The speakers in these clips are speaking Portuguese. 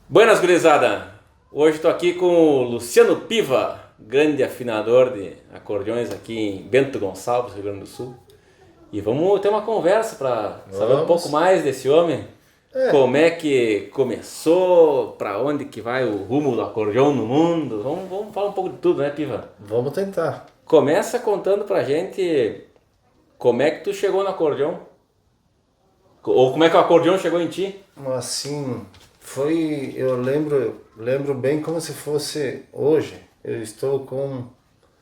Buenas, gurizada! Hoje estou aqui com o Luciano Piva, grande afinador de acordeões aqui em Bento Gonçalves, Rio Grande do Sul. E vamos ter uma conversa para saber um pouco mais desse homem. Como é que começou, para onde que vai o rumo do acordeão no mundo. Vamos falar um pouco de tudo, né, Piva? Vamos tentar. Começa contando pra gente como é que tu chegou no acordeão. Ou como é que o acordeão chegou em ti. Assim, eu lembro bem como se fosse hoje. Eu estou com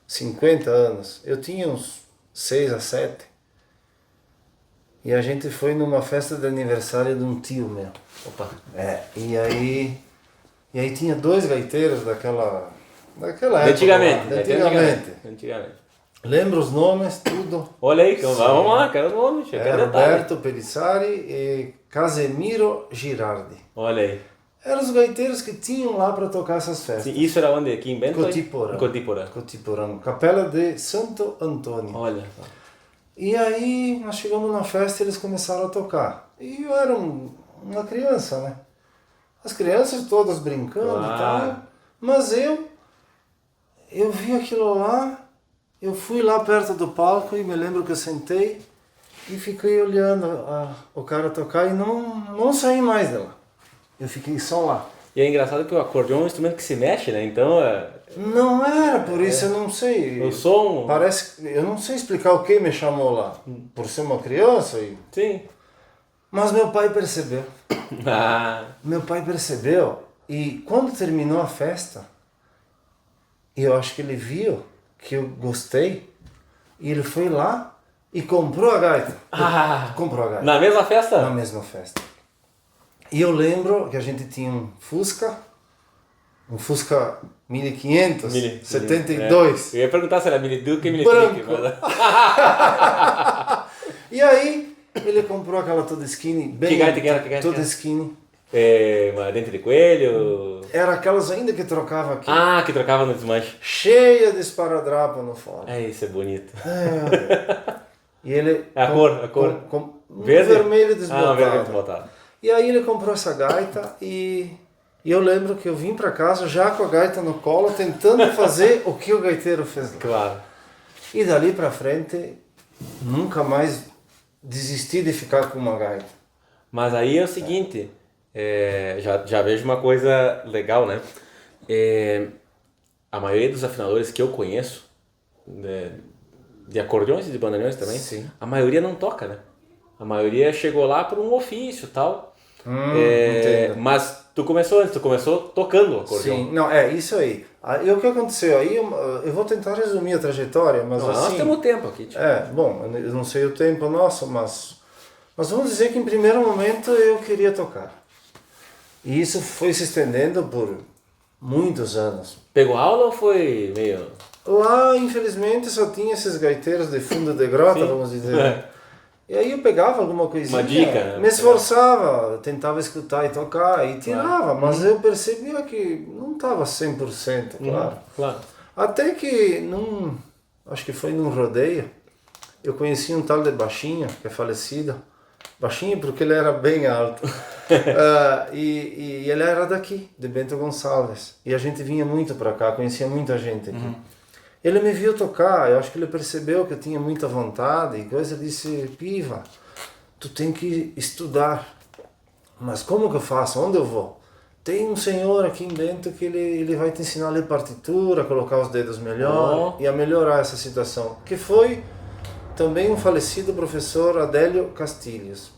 50 anos. Eu tinha uns 6 a 7. E a gente foi numa festa de aniversário de um tio meu. Opa! E aí tinha dois gaiteiros daquela época. lá, Antigamente. Lembro os nomes, tudo. Olha aí, então, vamos lá, quero o nome, quero detalhe. Roberto Pelissari e Casemiro Girardi. Olha aí. Eram os gaiteiros que tinham lá para tocar essas festas. Sim, isso era onde? Aqui em Bento? Cotiporã. Em Cotiporã. Cotiporã, Capela de Santo Antônio. Olha. E aí nós chegamos na festa e eles começaram a tocar. E eu era uma criança, né? As crianças todas brincando e tal. Mas eu vi aquilo lá, eu fui lá perto do palco e me lembro que eu sentei e fiquei olhando o cara tocar e não saí mais dela. Eu fiquei só lá. E é engraçado que o acordeão é um instrumento que se mexe, né? Então Não era, por isso eu não sei. o som... Eu não sei explicar o que me chamou lá. Por ser uma criança. Sim. Mas meu pai percebeu. Ah, Meu pai percebeu e quando terminou a festa, eu acho que ele viu que eu gostei e ele foi lá e comprou a gaita. Comprou a gaita. na mesma festa? Na mesma festa. E eu lembro que a gente tinha um Fusca 1500, 72. Eu ia perguntar se era Mini Duke ou Mini Branco. Trick, mas... E aí ele comprou aquela toda skinny, bem Que gaita que era? toda skinny. Uma dente de coelho... Era aquelas ainda que trocava aqui. Ah, que trocava no desmanche. Cheia de esparadrapo no fora. Isso é bonito. E ele... A cor. Verde? Vermelho Ah, vermelho desbotado. desbotado. E aí ele comprou essa gaita e eu lembro que eu vim pra casa já com a gaita no colo, tentando fazer o que o gaiteiro fez lá. Claro. E dali pra frente, nunca mais desisti de ficar com uma gaita. Mas aí é o seguinte, já vejo uma coisa legal, né? A maioria dos afinadores que eu conheço, de acordeões e de bandoneões também, Sim. a maioria não toca, né? A maioria chegou lá por um ofício e tal. Entendo. Mas tu começou antes, tu começou tocando o acordeão. Sim, não, isso aí. Aí o que aconteceu? Aí eu vou tentar resumir a trajetória, mas Não, assim... nós temos tempo aqui. Tipo. Bom, eu não sei o tempo nosso, mas vamos dizer que em primeiro momento eu queria tocar. E isso foi se estendendo por muitos anos. Pegou aula ou foi meio... Lá, infelizmente, só tinha esses gaiteiros de fundo de grota, Sim. vamos dizer. E aí eu pegava alguma coisinha, Uma dica, né? me esforçava, tentava escutar e tocar e tirava, mas eu percebia que não estava 100%, claro. Claro. Até que, acho que foi num rodeio, eu conheci um tal de Baixinho, que é falecido. Baixinho porque ele era bem alto. E ele era daqui, de Bento Gonçalves. E a gente vinha muito para cá, conhecia muita gente aqui. Ele me viu tocar, eu acho que ele percebeu que eu tinha muita vontade e coisa, disse: Piva, tu tem que estudar. Mas como que eu faço? Onde eu vou? Tem um senhor aqui em Bento que ele vai te ensinar a ler partitura, a colocar os dedos melhor e a melhorar essa situação. Que foi também um falecido professor Adélio Castilhos,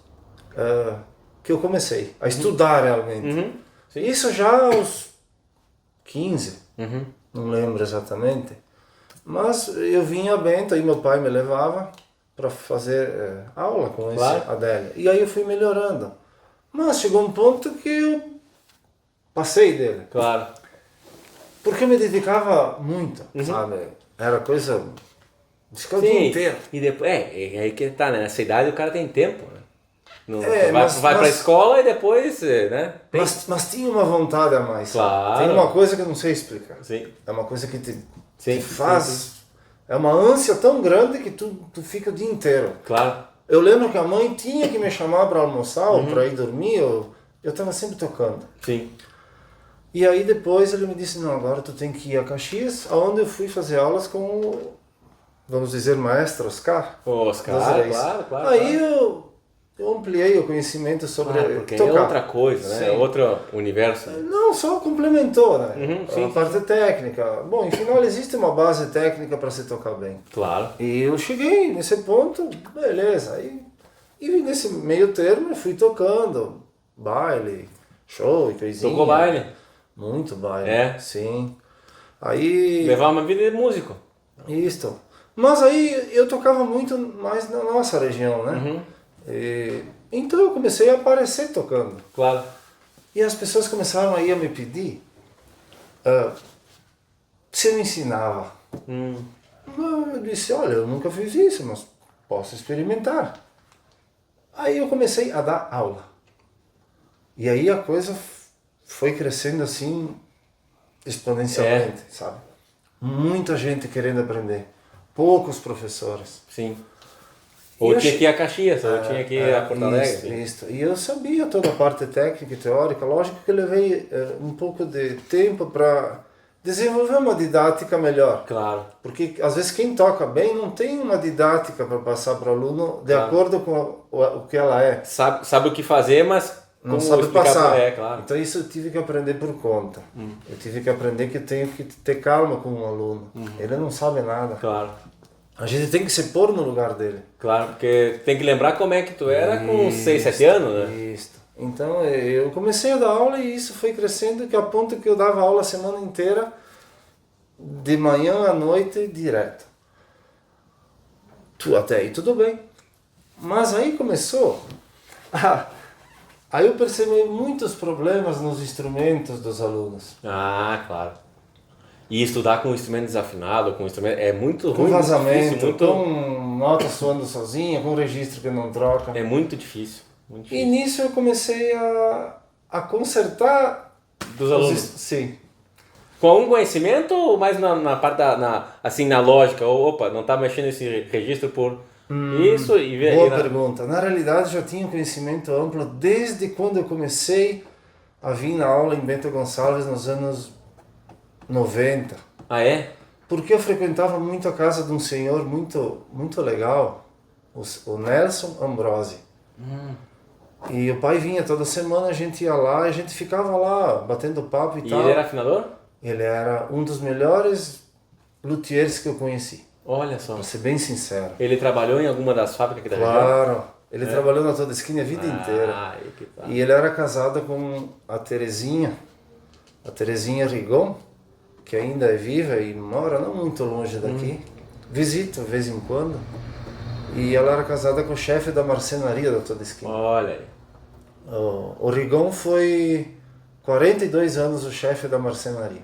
que eu comecei a estudar realmente. Isso já aos 15, não lembro exatamente. Mas eu vinha a Bento, aí meu pai me levava para fazer aula com esse Adélio. E aí eu fui melhorando. Mas chegou um ponto que eu passei dele. Claro. Porque eu me dedicava muito, sabe? Era coisa... Ficava o dia inteiro. E depois, é aí que tá, né? Nessa idade o cara tem tempo, né? Vai pra escola e depois, né? Mas tinha uma vontade a mais. Claro. Tem uma coisa que eu não sei explicar. Sim. É uma coisa que te Sim, faz... sim. É uma ânsia tão grande que tu fica o dia inteiro. Claro. Eu lembro que a mãe tinha que me chamar para almoçar ou para ir dormir. Eu estava sempre tocando. Sim. E aí depois ele me disse, não, agora tu tem que ir a Caxias, onde eu fui fazer aulas com o, vamos dizer, maestro Oscar. Oscar, claro. Aí eu ampliei o conhecimento sobre porque tocar. é outra coisa, né? Sim. É outro universo. Não, só complementou, né? Sim, a parte técnica. Bom, em final existe uma base técnica para se tocar bem. Claro. E eu cheguei nesse ponto, beleza. E nesse meio termo eu fui tocando baile, show e coisinha. Tocou baile? Muito baile. É? Sim. Aí... Levar uma vida de músico. Isso. Mas aí eu tocava muito mais na nossa região, né? Uhum. Então eu comecei a aparecer tocando. Claro. E as pessoas começaram aí a me pedir se eu ensinava. Eu disse, olha, eu nunca fiz isso, mas posso experimentar. Aí eu comecei a dar aula. E aí a coisa foi crescendo assim exponencialmente, sabe? Muita gente querendo aprender. Poucos professores. Sim. Ou tinha que ir a Caxias, ou tinha que ir a Porto Alegre. Isso. E eu sabia toda a parte técnica e teórica. Lógico que eu levei um pouco de tempo para desenvolver uma didática melhor. Claro. Porque às vezes quem toca bem não tem uma didática para passar para o aluno de acordo com o que ela é. Sabe o que fazer, mas não sabe passar. Claro. Então isso eu tive que aprender por conta. Eu tive que aprender que eu tenho que ter calma com um aluno. Ele não sabe nada. Claro. A gente tem que se pôr no lugar dele. Claro, porque tem que lembrar como é que tu era com 6, 7 anos, né? Isso. Então eu comecei a dar aula e isso foi crescendo que a ponto que eu dava aula a semana inteira, de manhã à noite, direto. Até aí tudo bem. Mas aí começou. Aí eu percebi muitos problemas nos instrumentos dos alunos. Ah, claro. E estudar com um instrumento desafinado, com um instrumento é muito ruim. Com vazamento, difícil, com nota soando sozinha, com registro que não troca. É muito difícil. Muito difícil. E nisso eu comecei a consertar dos alunos. Sim. Com algum conhecimento ou mais na parte assim, na lógica? Opa, não está mexendo esse registro por isso e ver. Boa pergunta. Na realidade já tinha um conhecimento amplo desde quando eu comecei a vir na aula em Bento Gonçalves nos anos 90. Ah, é? Porque eu frequentava muito a casa de um senhor muito legal, o Nelson Ambrosi. E o pai vinha toda semana, a gente ia lá, a gente ficava lá batendo papo e tal. E ele era afinador? Ele era um dos melhores luthiers que eu conheci. Olha só. Pra ser bem sincero. Ele trabalhou em alguma das fábricas aqui da região? Claro. Ele trabalhou na Toda Esquina a vida inteira. E ele era casado com a Terezinha Rigon, que ainda é viva e mora não muito longe daqui. Visito de vez em quando. E ela era casada com o chefe da marcenaria da Toda Esquina. Olha aí. O Rigon foi 42 anos o chefe da marcenaria.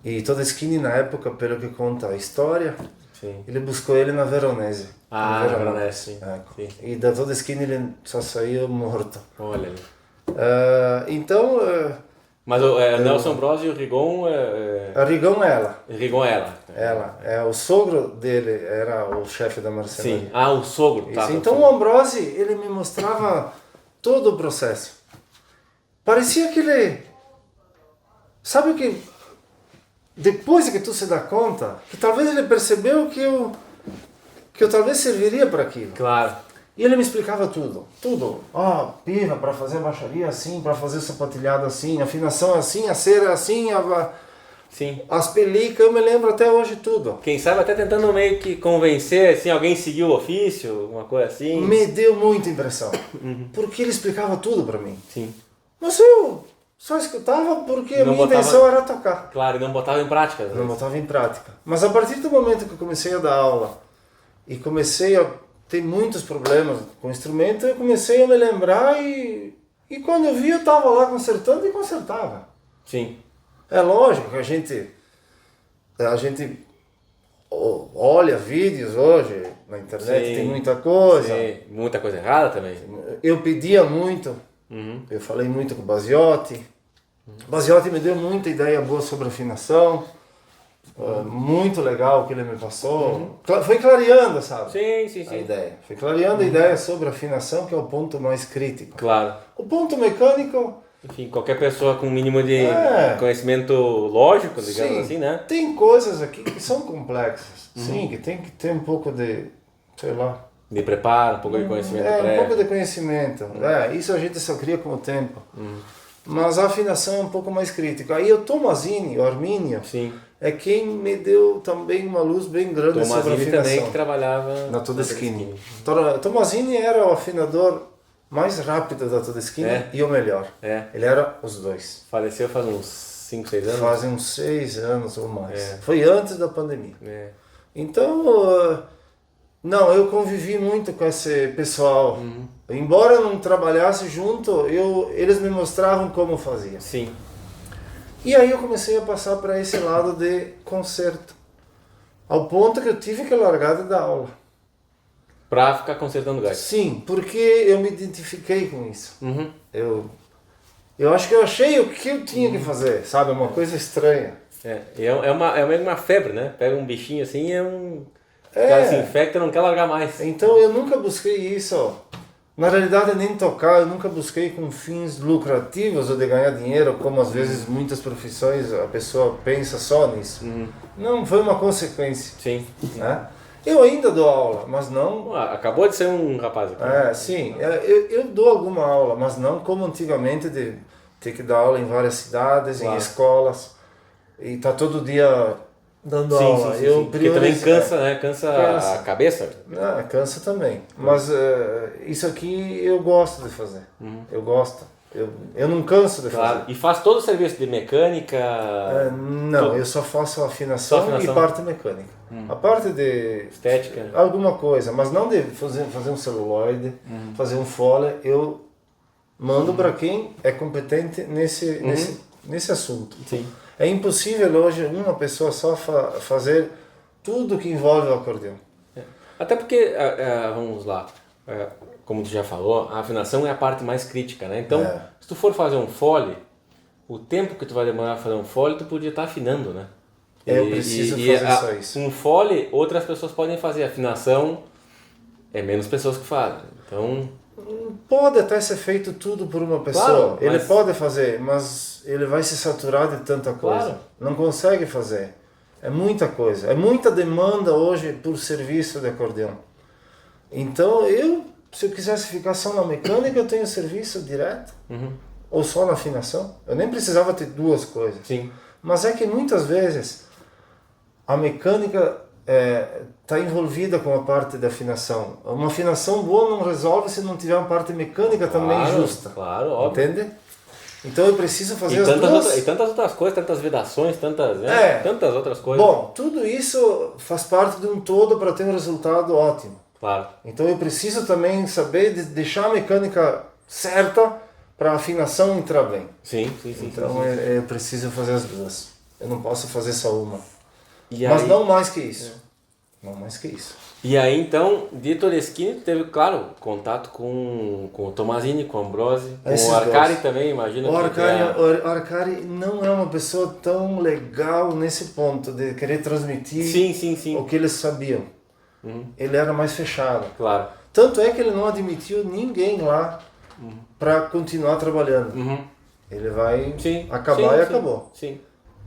E Toda Esquina, na época, pelo que conta a história, sim. Ele buscou ele na Veronese. Ah, na Veronese, sim. Sim. E da Toda Esquina ele só saiu morto. Olha ali. Então... Mas o Nelson Ambrosi e o Rigon... A Rigon é ela. Rigon é ela. Ela. O sogro dele era o chefe da marcenaria. Sim. Ah, o sogro. Tá, então o Ambrosi, ele me mostrava todo o processo. Parecia que ele... Sabe o que... Depois que tu se dá conta, que talvez ele percebeu que eu talvez serviria para aquilo. Claro. E ele me explicava tudo. Piva para fazer baixaria assim, para fazer sapatilhado assim, afinação assim, a cera assim, sim. As pelicas, eu me lembro até hoje tudo. Quem sabe até tentando meio que convencer, assim, alguém seguir o ofício, alguma coisa assim. Me deu muita impressão. Porque ele explicava tudo para mim. Sim. Mas eu só escutava porque a minha intenção era tocar. Claro, e não botava em prática. Não botava em prática. Mas a partir do momento que eu comecei a dar aula e comecei a ter muitos problemas com o instrumento, eu comecei a me lembrar e quando eu vi eu estava lá consertando e consertava. Sim. É lógico que a gente olha vídeos hoje na internet, sim, tem muita coisa. Sim. Muita coisa errada também. Eu pedia muito, eu falei muito com o Basiotti. O Basiotti me deu muita ideia boa sobre afinação. Muito legal o que ele me passou. Foi clareando, sabe? Sim. A ideia. Foi clareando a ideia sobre a afinação, que é o ponto mais crítico. Claro. O ponto mecânico, Enfim, qualquer pessoa com um mínimo de conhecimento lógico, digamos assim, né? Tem coisas aqui que são complexas, sim, que tem que ter um pouco de, sei lá... De preparo, um pouco de conhecimento um pouco de conhecimento. Isso a gente só cria com o tempo. Mas a afinação é um pouco mais crítica. Aí o Tommasini, o Arminio, é quem me deu também uma luz bem grande sobre a afinação. Também que trabalhava na Todeschini. Tommasini era o afinador mais rápido da Todeschini e o melhor. Ele era os dois. Faleceu faz uns 5, 6 anos? Fazem uns 6 anos ou mais. Foi antes da pandemia. Então, não, eu convivi muito com esse pessoal. Embora eu não trabalhasse junto, eles me mostravam como fazia. Sim. E aí eu comecei a passar para esse lado de concerto. Ao ponto que eu tive que largar de dar aula. Para ficar consertando gás? Sim, porque eu me identifiquei com isso. Eu acho que eu achei o que eu tinha que fazer, sabe? Uma coisa estranha. É meio uma febre, né? Pega um bichinho assim o cara se infecta e não quer largar mais. Então eu nunca busquei isso. Na realidade, nem tocar, eu nunca busquei com fins lucrativos ou de ganhar dinheiro, como às vezes muitas profissões a pessoa pensa só nisso. Não, foi uma consequência. Sim. Né? Eu ainda dou aula, mas não... Acabou de ser um rapaz aqui. Sim, eu dou alguma aula, mas não como antigamente de ter que dar aula em várias cidades, em escolas, e tá todo dia dando aula. Sim. Porque também cansa, né? Cansa a cabeça. Cansa também. Mas isso aqui eu gosto de fazer. Eu gosto. Eu não canso de fazer. E faz todo o serviço de mecânica? Não, eu só faço afinação e parte mecânica. A parte de... estética? Alguma coisa, mas não de fazer um celuloide, fazer um fole. Eu mando para quem é competente nesse assunto. Sim. É impossível hoje uma pessoa só fazer tudo que envolve o acordeão. Até porque, vamos lá, como tu já falou, a afinação é a parte mais crítica, né? Então, se tu for fazer um fole, o tempo que tu vai demorar para fazer um fole, tu podia estar afinando, né? Eu preciso fazer só isso. Um fole, outras pessoas podem fazer. Afinação, é menos pessoas que fazem. Então... Pode até ser feito tudo por uma pessoa. Claro, ele pode fazer, mas ele vai se saturar de tanta coisa. Claro. Não consegue fazer. É muita coisa. É muita demanda hoje por serviço de acordeão. Então, se eu quisesse ficar só na mecânica, eu tenho serviço direto. Ou só na afinação. Eu nem precisava ter duas coisas. Sim. Mas é que muitas vezes a mecânica está envolvida com a parte da afinação. Uma afinação boa não resolve se não tiver uma parte mecânica também justa. Claro, óbvio. Entende? Então eu preciso fazer as duas. E tantas outras coisas, tantas vedações, tantas outras coisas. Bom, tudo isso faz parte de um todo para ter um resultado ótimo. Claro. Então eu preciso também saber deixar a mecânica certa para a afinação entrar bem. Sim. Então eu preciso fazer as duas. Eu não posso fazer só uma. Mas não mais que isso. Não mais que isso. E aí então, de Todeschini, teve, claro, contato com o Tommasini, com o Ambrosi, com o Arcari também, imagino. O Arcari não é uma pessoa tão legal nesse ponto de querer transmitir o que eles sabiam. Ele era mais fechado. Claro. Tanto é que ele não admitiu ninguém lá para continuar trabalhando. Ele vai acabar e acabou. Sim.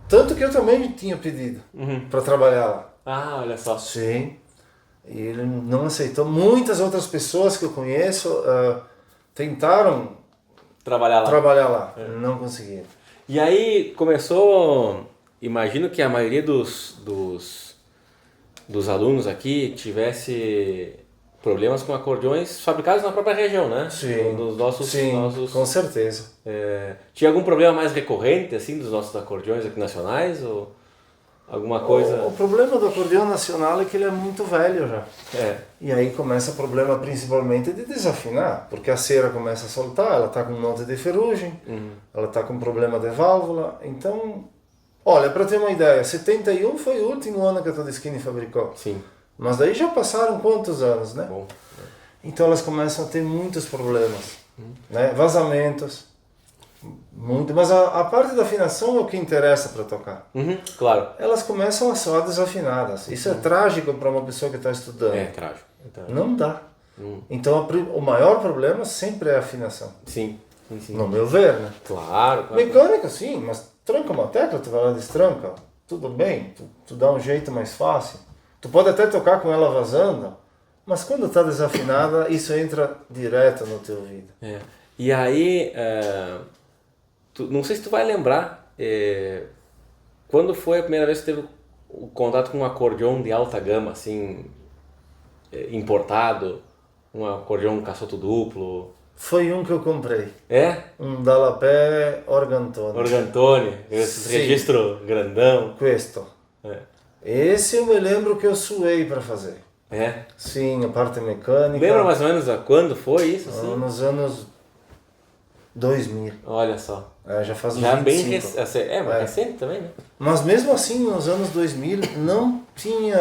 Tanto que eu também tinha pedido para trabalhar lá. Ah, olha só. Sim. E ele não aceitou. Muitas outras pessoas que eu conheço tentaram trabalhar lá. Não conseguiram. E aí começou, imagino que a maioria dos alunos aqui tivesse problemas com acordeões fabricados na própria região, né? Sim. Dos nossos, com certeza. Tinha algum problema mais recorrente assim dos nossos acordeões aqui nacionais ou alguma coisa? O problema do acordeão nacional é que ele é muito velho já. E aí começa o problema principalmente de desafinar, porque a cera começa a soltar, ela está com um monte de ferrugem, ela está com problema de válvula. Então, olha, para ter uma ideia, 71 foi o último ano que a Todeschini fabricou. Sim. Mas daí já passaram quantos anos, né? Bom. Então elas começam a ter muitos problemas, né? Vazamentos, muito. Mas a parte da afinação é o que interessa para tocar. Claro. Elas começam a soar desafinadas. Isso é trágico para uma pessoa que está estudando. É trágico. Não dá. Então o maior problema sempre é a afinação. Sim. sim. No meu ver, né? Claro. Mecânica, sim, mas tranca uma tecla, tu vai lá e destranca, tudo bem, tu dá um jeito mais fácil. Tu pode até tocar com ela vazando, mas quando tá desafinada, isso entra direto no teu ouvido. E aí, não sei se tu vai lembrar, quando foi a primeira vez que teve o contato com um acordeon de alta gama, assim, importado, um acordeon caçoto duplo. Foi um que eu comprei. É? Um Dallapé Organtone. Organtone, esse registro grandão. Questo. Esse eu me lembro que eu suei para fazer. É? Sim, a parte mecânica. Lembra mais ou menos quando foi isso? Assim? Nos anos 2000. Olha só. Já faz uns Já 25. bem recente também, né? Mas mesmo assim, nos anos 2000, não tinha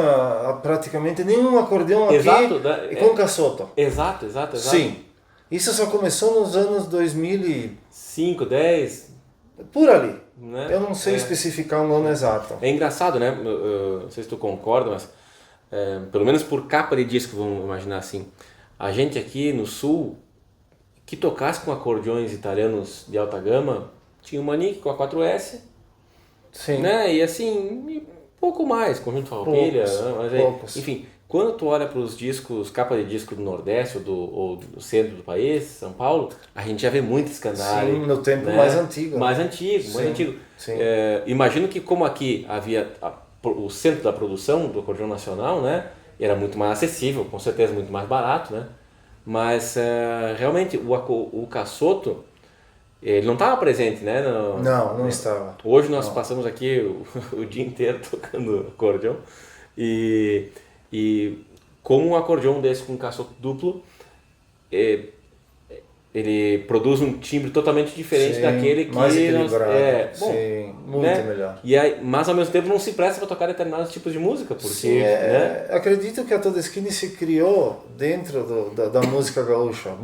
praticamente nenhum acordeão aqui com caçoto. Exato. Sim. Isso só começou nos anos 2005, 10. Por ali. Né? Eu não sei especificar um ano exato. É engraçado, né? Eu não sei se tu concorda, mas pelo menos por capa de disco, vamos imaginar assim. A gente aqui no sul, que tocasse com acordeões italianos de alta gama, tinha o Manique com a 4S. Sim. Né? E assim, pouco mais, Conjunto Farroupilha. Mas enfim, quando tu olha para os discos, capa de disco do Nordeste ou do centro do país, São Paulo, a gente já vê muito Scanari. Sim, no tempo, né? Mais antigo. Mais antigo. Sim. Imagino que como aqui havia o centro da produção do acordeão nacional, né? Era muito mais acessível, com certeza muito mais barato, né? Mas realmente o caçoto, ele não estava presente, né? Não estava. Hoje nós passamos aqui o dia inteiro tocando acordeão e como um acordeão desse com caçoto duplo, ele produz um timbre totalmente diferente daquele que mais equilibrado. Muito né? melhor. E aí, mas ao mesmo tempo não se presta para tocar determinados tipos de música, porque né? Acredito que a Todeschini se criou dentro da música gaúcha.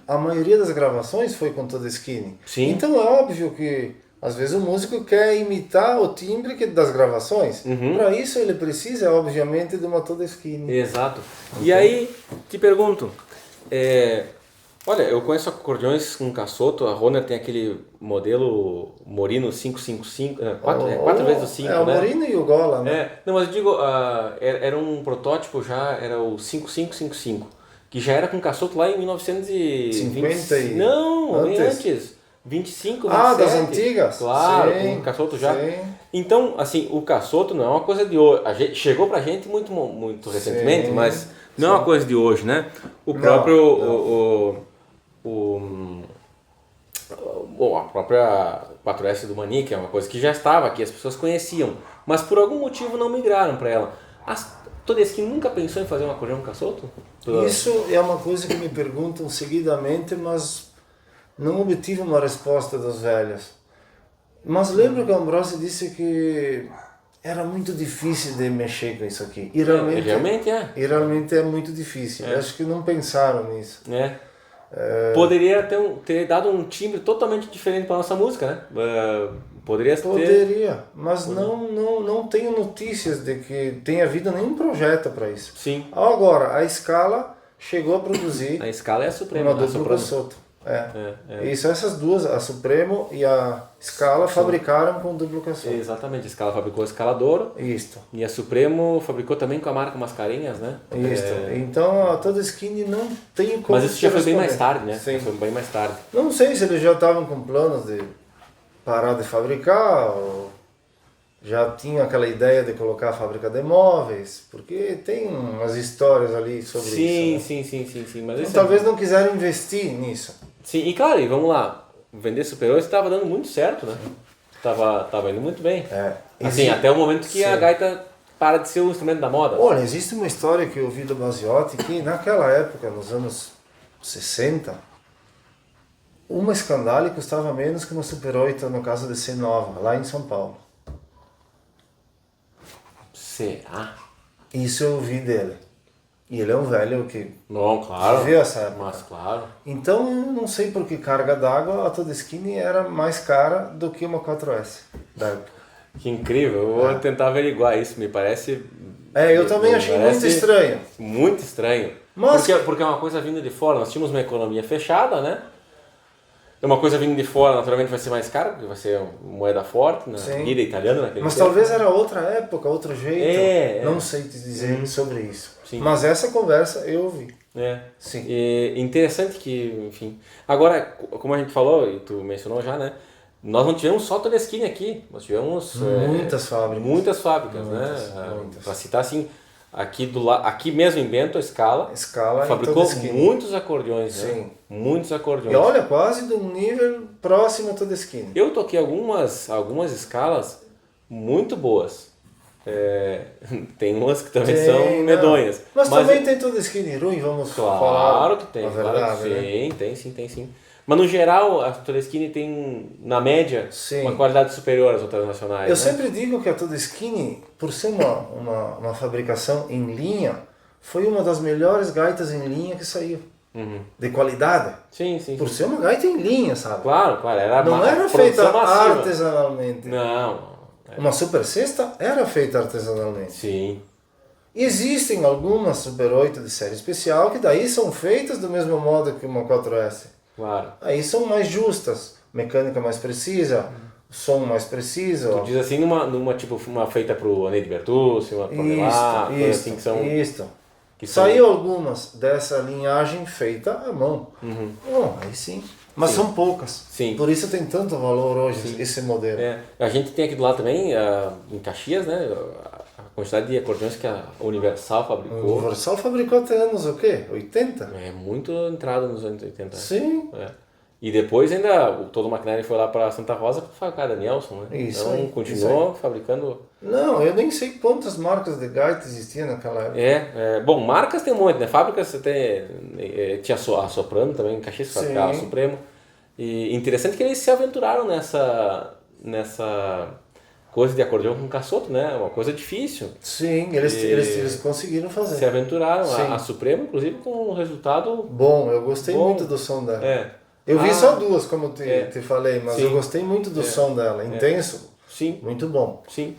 A maioria das gravações foi com Todeschini. Sim. Então é óbvio que às vezes o músico quer imitar o timbre das gravações. Para isso ele precisa, obviamente, de uma Todeschini. Exato. E aí, te pergunto, olha, eu conheço acordeões com caçoto, a Hohner tem aquele modelo Morino 555, 4 vezes o 5, né? O Morino e o Gola, né? Não, mas eu digo, era um protótipo já, era o 5555, que já era com caçoto lá em 1920. Não, antes. 25, 27. Das antigas? Claro, com caçoto já. Sim. Então, assim, o caçoto não é uma coisa de hoje. Chegou pra gente muito recentemente, mas não é uma coisa de hoje, né? O próprio... a própria 4S do Manique é uma coisa que já estava aqui, as pessoas conheciam, mas por algum motivo não migraram para ela. Todeschini nunca pensou em fazer um acordeão caçoto? Isso é uma coisa que me perguntam seguidamente, mas não obtive uma resposta dos velhos. Mas lembro que o Ambrosi disse que era muito difícil de mexer com isso aqui. E realmente é muito difícil. Acho que não pensaram nisso. Poderia ter dado um timbre totalmente diferente para nossa música, né? Poderia, mas não tenho notícias de que tenha havido nenhum projeto para isso. Sim. Agora, a Scala chegou a produzir... A Scala é a Suprema. Uma duplo caçoto. Isso, essas duas, a Supremo e a Scala, fabricaram com duplo caçoto. Exatamente, a Scala fabricou a Escalador. Isto. E a Supremo fabricou também com a marca Mascarenhas, né? Isto. Então a Todeschini não tem como... Mas isso já foi bem mais tarde, né? Sim. Foi bem mais tarde. Não sei se eles já estavam com planos de parar de fabricar, ou já tinham aquela ideia de colocar a fábrica de móveis, porque tem umas histórias ali sobre isso. Né? Sim. Mas então, talvez não quiseram investir nisso. Sim, e claro, vamos lá, vender Super 8 estava dando muito certo, né? Tava indo muito bem. Assim, até o momento que a gaita para de ser o instrumento da moda. Olha, existe uma história que eu ouvi do Basiotti que naquela época, nos anos 60, uma Scandale custava menos que uma Super 8 no caso de ser nova, lá em São Paulo. Será? Isso eu ouvi dele. E ele é um velho que claro, viveu essa época. Mas claro. Então eu não sei por que carga d'água a Todeschini era mais cara do que uma 4S da época. Que incrível, eu vou tentar averiguar isso, me parece... eu também achei muito estranho. Muito estranho. Mas... Porque é uma coisa vinda de fora, nós tínhamos uma economia fechada, né? É uma coisa vindo de fora, naturalmente vai ser mais caro, porque vai ser moeda forte, né? Lira italiana naquele Mas tempo. talvez era outra época, outro jeito. Não É. sei te dizer sobre isso. Sim. Mas essa conversa eu ouvi. Sim. E interessante que, enfim... Agora, como a gente falou, e tu mencionou já, né? Nós não tivemos só Todeschini aqui, nós tivemos... Muitas fábricas. Muitas fábricas, né? Para citar assim, aqui mesmo em Bento, a Scala fabricou muitos acordeões, Sim. Né? Muitos acordeões. E olha, quase de um nível próximo a Todeschini. Eu toquei algumas escalas muito boas. Tem umas que também são medonhas. Mas também tem Todeschini ruim, vamos falar. Claro que tem, verdade, sim, né? tem sim. Mas no geral, a Todeschini tem, na média, uma qualidade superior às outras nacionais. Eu sempre digo que a Todeschini, por ser uma fabricação em linha, foi uma das melhores gaitas em linha que saiu. De qualidade. Sim. Por ser uma gaita em linha, sabe? Claro. Não era feita artesanalmente. Não. Uma super sexta era feita artesanalmente. Sim. E existem algumas Super 8 de série especial que daí são feitas do mesmo modo que uma 4S. Claro. Aí são mais justas, mecânica mais precisa, som mais preciso. Tu diz assim numa tipo uma feita pro Anedi Bertucci, uma Pordelá, assim que são... Saiu algumas dessa linhagem feita à mão. Bom, aí sim. Mas são poucas. Sim. Por isso tem tanto valor hoje esse modelo. A gente tem aqui do lado também, em Caxias, né? A quantidade de acordeões que a Universal fabricou. A Universal fabricou até anos o quê? 80? É muito entrada nos anos 80. Sim. E depois ainda todo o maquinário foi lá para Santa Rosa para fabricar da Nelson, né? Isso então aí, continuou fabricando. Não, eu nem sei quantas marcas de gaita existiam naquela época. Bom, marcas tem um monte, né? Fábricas você tem, tinha a Soprano também, em Caxias, fabricava a Supremo. E interessante que eles se aventuraram nessa coisa de acordeão com caçoto, né? Uma coisa difícil. Sim, eles conseguiram fazer. Se aventuraram, a Supremo, inclusive, com um resultado bom. Eu gostei muito do som dela. Eu vi só duas, como te falei, mas eu gostei muito do som dela, intenso. Sim. Muito bom. Sim.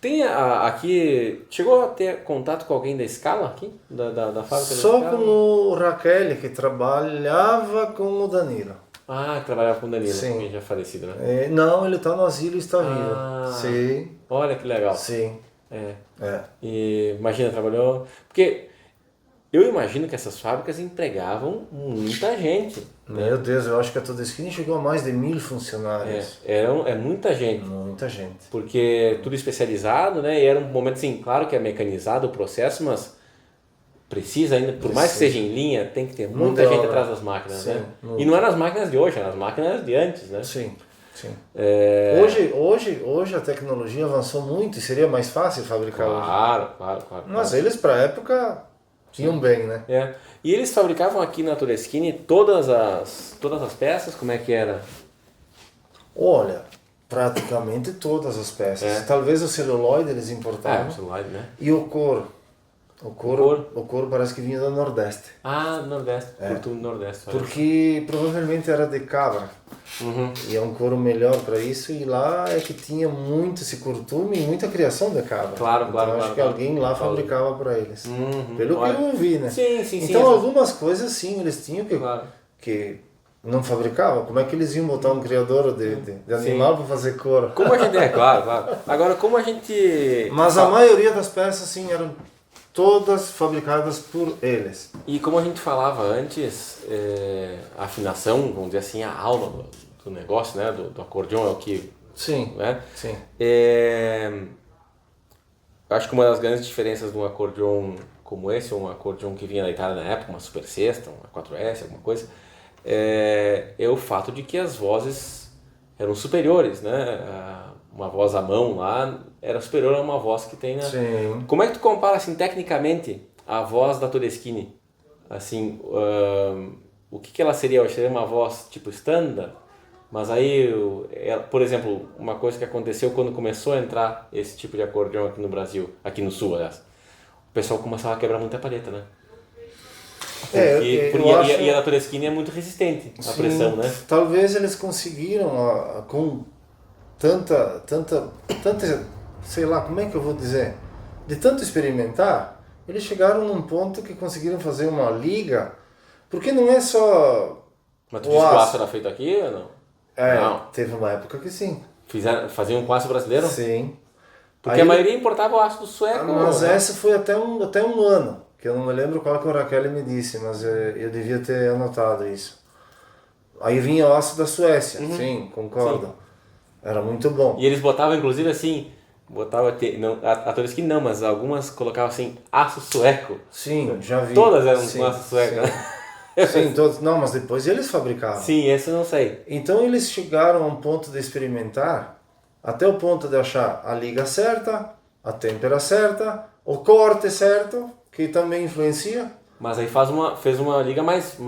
Tem aqui, chegou a ter contato com alguém da Scala aqui? Da fábrica da Scala? Só Scala? com o Raquel, que trabalhava com o Danilo. Ah, que trabalhava com o Danilo, Sim. que já falecido, né? Não, ele está no asilo e está vivo. Sim. Olha que legal. Sim. E imagina, trabalhou... Porque eu imagino que essas fábricas empregavam muita gente. Meu Deus, eu acho que a Todeschini chegou a mais de 1000 funcionários. É muita gente. Muita gente. Porque tudo especializado, né? E era um momento, assim, claro que é mecanizado o processo, mas precisa ainda, por mais que seja em linha, tem que ter muita gente atrás das máquinas, né? E não eram as máquinas de hoje, eram as máquinas de antes, né? Sim. Hoje a tecnologia avançou muito e seria mais fácil fabricar hoje. Claro. Mas eles, para a época, iam bem, né? E eles fabricavam aqui na Todeschini todas as peças, como é que era? Olha, praticamente todas as peças. Talvez o celuloide eles importavam. O celuloide, né? E o couro. O couro parece que vinha do Nordeste. Do Nordeste, do Nordeste. Porque provavelmente era de cabra. E é um couro melhor para isso. E lá é que tinha muito esse curtume e muita criação de cabra. Claro. Acho que alguém lá fabricava para eles. Pelo que eu ouvi, né? Sim. Então algumas coisas sim, eles tinham que não fabricavam. Como é que eles iam botar um criador de animal para fazer couro? Como a gente claro. Agora, como a gente... Mas a maioria das peças sim eram todas fabricadas por eles. E como a gente falava antes, a afinação, vamos dizer assim, a alma do negócio, né, do acordeão é o que... Sim, né? sim. Acho que uma das grandes diferenças de um acordeão como esse, ou um acordeão que vinha da Itália na época, uma Super Sexta, uma 4S, alguma coisa, é o fato de que as vozes eram superiores, né? Uma voz à mão lá era superior a uma voz que tem na... Sim. Como é que tu compara, assim, tecnicamente, a voz da Todeschini? Assim, o que ela seria? Eu seria uma voz tipo standard? Mas aí, por exemplo, uma coisa que aconteceu quando começou a entrar esse tipo de acordeão aqui no Brasil, aqui no Sul, aliás, o pessoal começava a quebrar muita palheta, né? E a da Todeschini é muito resistente à pressão, né? Talvez eles conseguiram com tanta, sei lá, como é que eu vou dizer, de tanto experimentar, eles chegaram num ponto que conseguiram fazer uma liga, porque não é só Mas tu disse que o aço era feito aqui ou não? Não. Teve uma época que sim. Faziam com aço brasileiro? Sim. Porque a maioria importava o aço do sueco. Mas essa foi até um ano, que eu não me lembro qual que o Raquel me disse, mas eu devia ter anotado isso. Aí vinha o aço da Suécia, sim, concordo. Sim. Era muito bom. E eles botavam, inclusive, assim, a Todeskine não, mas algumas colocavam assim, aço sueco. Sim, já vi. Todas eram com aço sueco. Sim, todos. Não, mas depois eles fabricavam. Sim, esse eu não sei. Então eles chegaram a um ponto de experimentar, até o ponto de achar a liga certa, a têmpera certa, o corte certo, que também influencia. Mas aí fez uma liga mais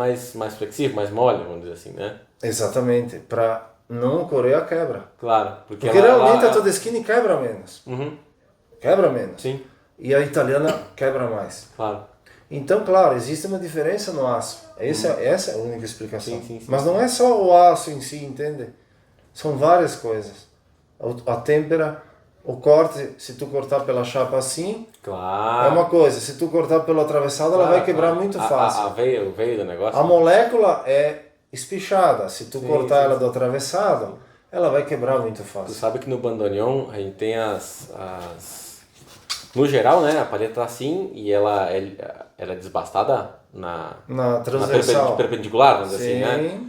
flexível, mais mole, vamos dizer assim, né? Exatamente, para não ocorrer a quebra. Claro. Porque realmente a Todeskine quebra menos. Quebra menos. Sim. E a italiana quebra mais. Claro. Então, claro, existe uma diferença no aço. Essa é a única explicação. Sim. Mas não é só o aço em si, entende? São várias coisas. A têmpera, o corte, se tu cortar pela chapa assim, claro, é uma coisa. Se tu cortar pelo atravessado, ela vai quebrar muito fácil. O veio do negócio. A molécula é espichada. Se tu cortar ela do atravessado, ela vai quebrar muito fácil. Tu sabe que no bandoneon a gente tem no geral, né, a palheta tá assim e ela é desbastada na transversal. Perpendicular, vamos dizer assim,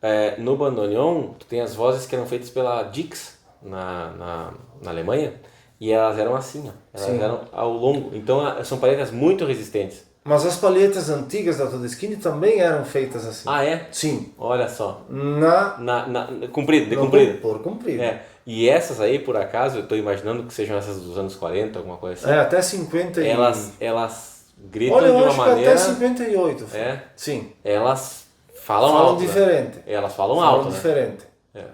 né? No bandoneon, tu tem as vozes que eram feitas pela Dix na Alemanha e elas eram assim, ó. Elas eram ao longo. Então são palhetas muito resistentes. Mas as palhetas antigas da Todeskine também eram feitas assim. Ah, é? Sim. Olha só. Comprida. Por comprido. E essas aí, por acaso, eu estou imaginando que sejam essas dos anos 40, alguma coisa assim. Até 50 Elas gritam de uma maneira... até 58. Sim. Elas falam alto, diferente. Né? Elas falam alto, diferente. Né?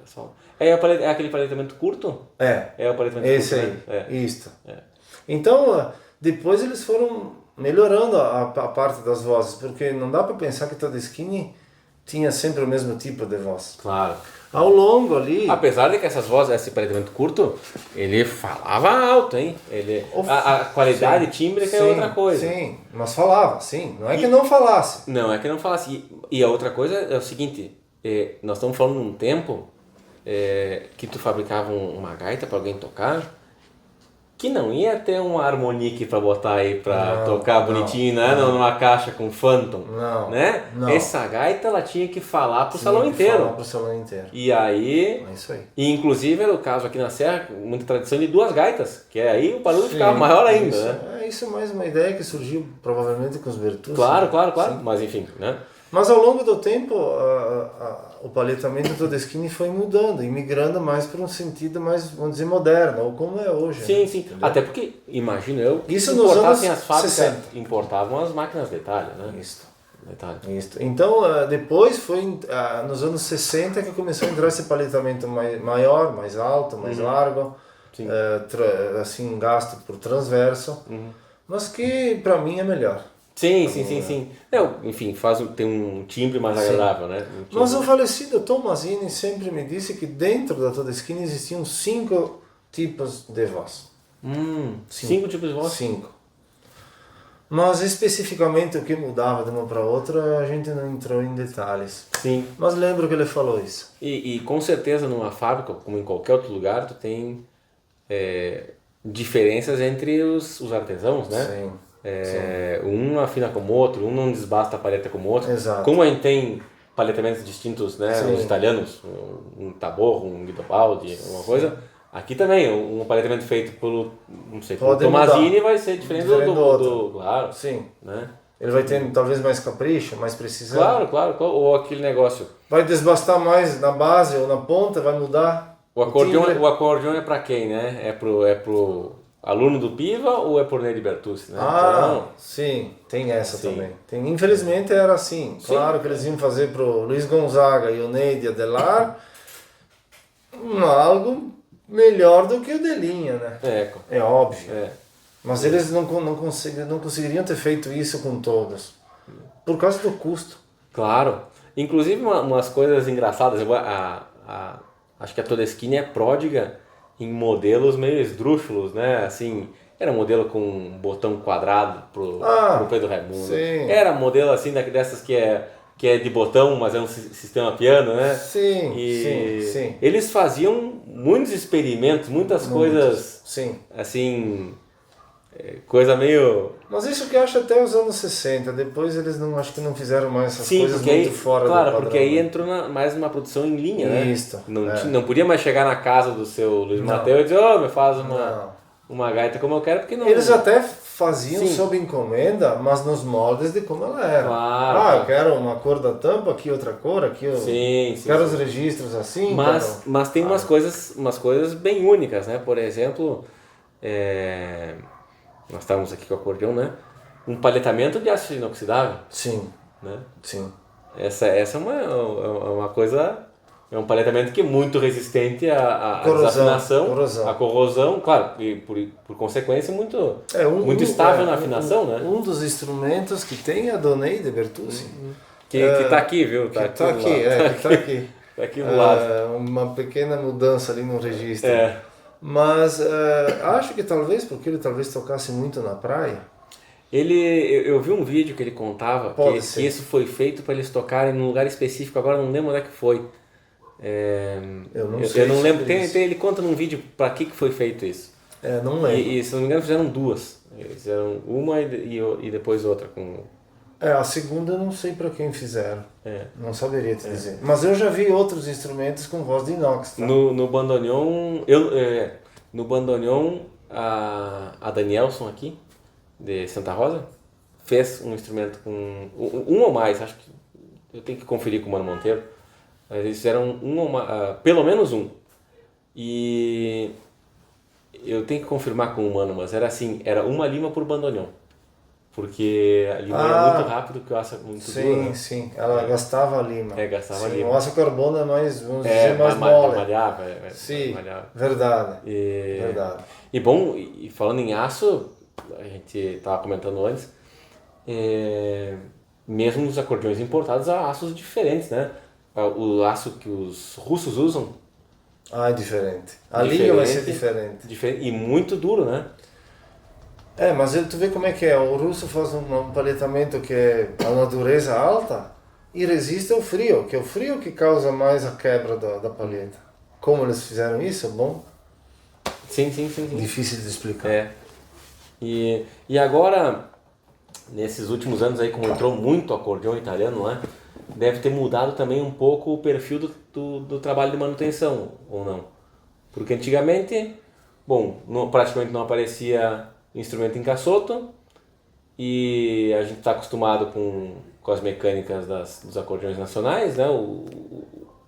É aquele paletamento curto? É o paletamento esse curto, aí. Né? Isto. Então, depois eles foram melhorando a parte das vozes, porque não dá para pensar que Todeskine tinha sempre o mesmo tipo de voz. Claro. Ao longo ali... Apesar de que essas vozes, esse paletamento curto, ele falava alto, hein? A qualidade tímbrica é outra coisa. Sim, mas falava, sim. Não é que não falasse. Não é que não falasse. E a outra coisa é o seguinte, nós estamos falando num tempo que tu fabricava uma gaita para alguém tocar, que não ia ter um harmonique para botar aí para tocar bonitinho, né? Numa caixa com Phantom, né? Não. Essa gaita ela tinha que falar pro salão inteiro. Falar pro salão inteiro. E aí, é isso aí. E inclusive no caso aqui na Serra, muita tradição de duas gaitas, que aí o barulho ficava maior ainda, né? Isso é mais uma ideia que surgiu provavelmente com os Bertucci. Claro. Mas enfim, né? Mas ao longo do tempo, o paletamento do Todeskine foi mudando e migrando mais para um sentido mais, vamos dizer, moderno, ou como é hoje. Sim. Entendeu? Até porque, imagino eu, que isso nos anos as fábricas 60. Importavam as máquinas de detalhe, né? Isso. Então, depois foi nos anos 60 que começou a entrar esse paletamento maior, mais alto, mais largo, assim, gasto por transverso, mas que para mim é melhor. Sim. Enfim, tem um timbre mais agradável, né? Mas o falecido Tom Masini sempre me disse que dentro da Todeskine existiam 5 tipos de voz. 5 tipos de voz? 5. Mas especificamente o que mudava de uma para outra, a gente não entrou em detalhes. Sim. Mas lembro que ele falou isso. E com certeza numa fábrica, como em qualquer outro lugar, tu tem diferenças entre os artesãos, né? Sim. Um afina como o outro, um não desbasta a palheta como o outro. Exato. Como a gente tem paletamentos distintos, né? Sim. Os italianos, um Taborro, um Guidobaldi, alguma coisa. Aqui também, um paletamento feito pelo Tommasini vai ser diferente do outro. Claro. Sim. Né? Ele vai ter talvez mais capricho, mais precisão. Claro. Ou aquele negócio. Vai desbastar mais na base ou na ponta, vai mudar. O acordeão é para quem, né? É pro aluno do Piva ou é por Ney Bertucci, né? Então, sim, tem essa também. Infelizmente era assim. Claro que eles iam fazer pro Luiz Gonzaga e o Ney de Adelar algo melhor do que o de linha, né? É óbvio. Mas eles não conseguiriam ter feito isso com todos. Por causa do custo. Claro. Inclusive umas coisas engraçadas. Acho que a Todeskine é pródiga em modelos meio esdrúxulos, né? Assim, era modelo com botão quadrado pro Pedro Raimundo. Sim. Era modelo assim dessas que que é de botão, mas é um sistema piano, né? Sim, E sim. eles faziam muitos experimentos, muitas coisas, Sim. assim, coisa meio... Mas isso que eu acho até os anos 60, depois eles não, acho que não fizeram mais essas coisas porque muito aí, fora do claro, padrão. porque aí né? entrou mais numa produção em linha, né? Isso, Não podia mais chegar na casa do seu Luiz Não. Mateus e dizer, me faz Não. uma gaita como eu quero, porque não... Eles até faziam Sim. sob encomenda, mas nos moldes de como ela era. Claro. Eu quero uma cor da tampa, aqui outra cor, aqui eu Sim, quero os registros assim. Mas tem umas coisas bem únicas, né? Por exemplo, nós estávamos aqui com o acordeão, né? Um palhetamento de aço inoxidável, Sim, né? sim. Essa é uma coisa, é um palhetamento que é muito resistente à Corrosão, desafinação, corrosão. à corrosão, claro, e por consequência muito estável na afinação, né? Um dos instrumentos que tem a Dona Neide Bertucci. Que está aqui, viu? Que está aqui, que está aqui. Tá aqui do lado. Uma pequena mudança ali no registro. É. Mas acho que talvez, porque ele talvez tocasse muito na praia. Eu vi um vídeo que ele contava Pode que ser. isso foi feito para eles tocarem num lugar específico, agora eu não lembro onde é que foi. Eu não sei Eu não lembro, sobre isso. ele conta num vídeo para que foi feito isso. Não lembro. E se não me engano fizeram duas. Eles fizeram uma e depois outra com... A segunda eu não sei para quem fizeram. Não saberia te dizer. É. Mas eu já vi outros instrumentos com voz de inox. Tá? No bandoneon, no bandoneon a Danielson aqui, de Santa Rosa, fez um instrumento com um ou mais, acho que eu tenho que conferir com o Mano Monteiro, mas eles fizeram pelo menos um. E eu tenho que confirmar com o Mano, mas era assim, era uma lima por bandoneon. Porque a lima era muito rápido, porque o aço é muito duro, né? Sim. Ela gastava a lima. Gastava sim, lima. O aço carbono é mais, vamos dizer, mais mole. Malhava, Sim, malhava. verdade. Verdade. E bom, e falando em aço, a gente estava comentando antes, mesmo nos acordeões importados há aços diferentes, né? O aço que os russos usam... É diferente. A liga vai ser diferente. E muito duro, né? Mas tu vê como é que é. O russo faz um palhetamento que é a natureza alta e resiste ao frio, que é o frio que causa mais a quebra da palheta. Como eles fizeram isso? Bom, Sim. difícil de explicar. E agora, nesses últimos anos aí, como entrou muito acordeão italiano, né? Deve ter mudado também um pouco o perfil do trabalho de manutenção, ou não? Porque antigamente, praticamente não aparecia instrumento em caçoto e a gente está acostumado com as mecânicas dos acordeões nacionais, né?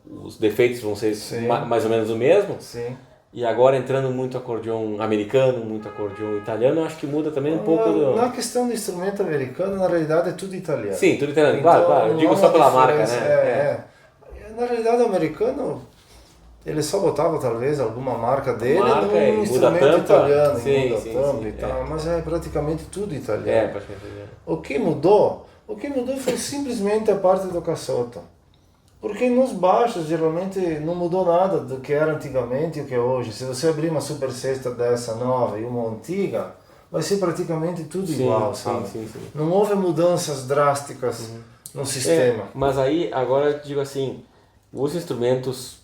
Os defeitos vão ser mais ou menos o mesmo. Sim. E agora entrando muito acordeão americano, muito acordeão italiano, eu acho que muda também um pouco do... Na questão do instrumento americano, na realidade é tudo italiano. Sim, tudo italiano, Então, claro, eu digo só pela marca, né? Na realidade o americano, ele só botava talvez alguma marca dele muda num a instrumento tampa. italiano, Sim, muda sim, a tampa sim, e tal, mas é praticamente tudo italiano. Praticamente italiano. O que mudou foi simplesmente a parte do caçoto. Porque nos baixos geralmente não mudou nada do que era antigamente e o que é hoje. Se você abrir uma super sexta dessa nova e uma antiga, vai ser praticamente tudo igual, sabe? Sim. Não houve mudanças drásticas no sistema. Mas aí, agora eu digo assim, os instrumentos,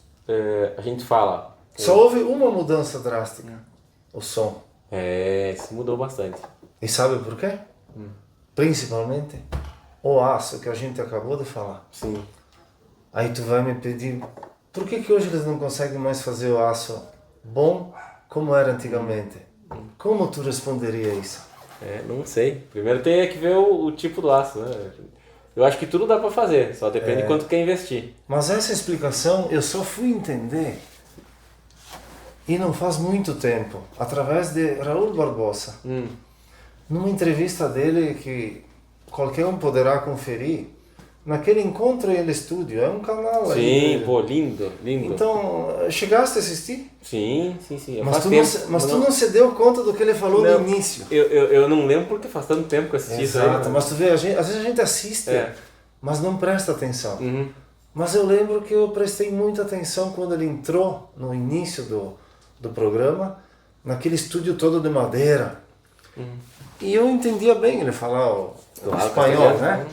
a gente fala... Só houve uma mudança drástica, o som. Isso mudou bastante. E sabe por quê? Principalmente o aço que a gente acabou de falar. Sim. Aí tu vai me pedir, por que hoje eles não conseguem mais fazer o aço bom como era antigamente? Como tu responderia isso? Não sei. Primeiro tem que ver o tipo do aço, né? Eu acho que tudo dá para fazer, só depende de quanto quer investir. Mas essa explicação eu só fui entender, e não faz muito tempo, através de Raul Barbosa. Numa entrevista dele que qualquer um poderá conferir, naquele Encontro Ele Estúdio, é um canal aí. Sim, pô, lindo. Então, chegaste a assistir? Sim. Mas tu não se deu conta do que ele falou no início. Eu não lembro porque faz tanto tempo que eu assisti isso aí. Exato, mas tu vê, às vezes a gente assiste, mas não presta atenção. Mas eu lembro que eu prestei muita atenção quando ele entrou no início do programa, naquele estúdio todo de madeira. E eu entendia bem ele falar o espanhol, né?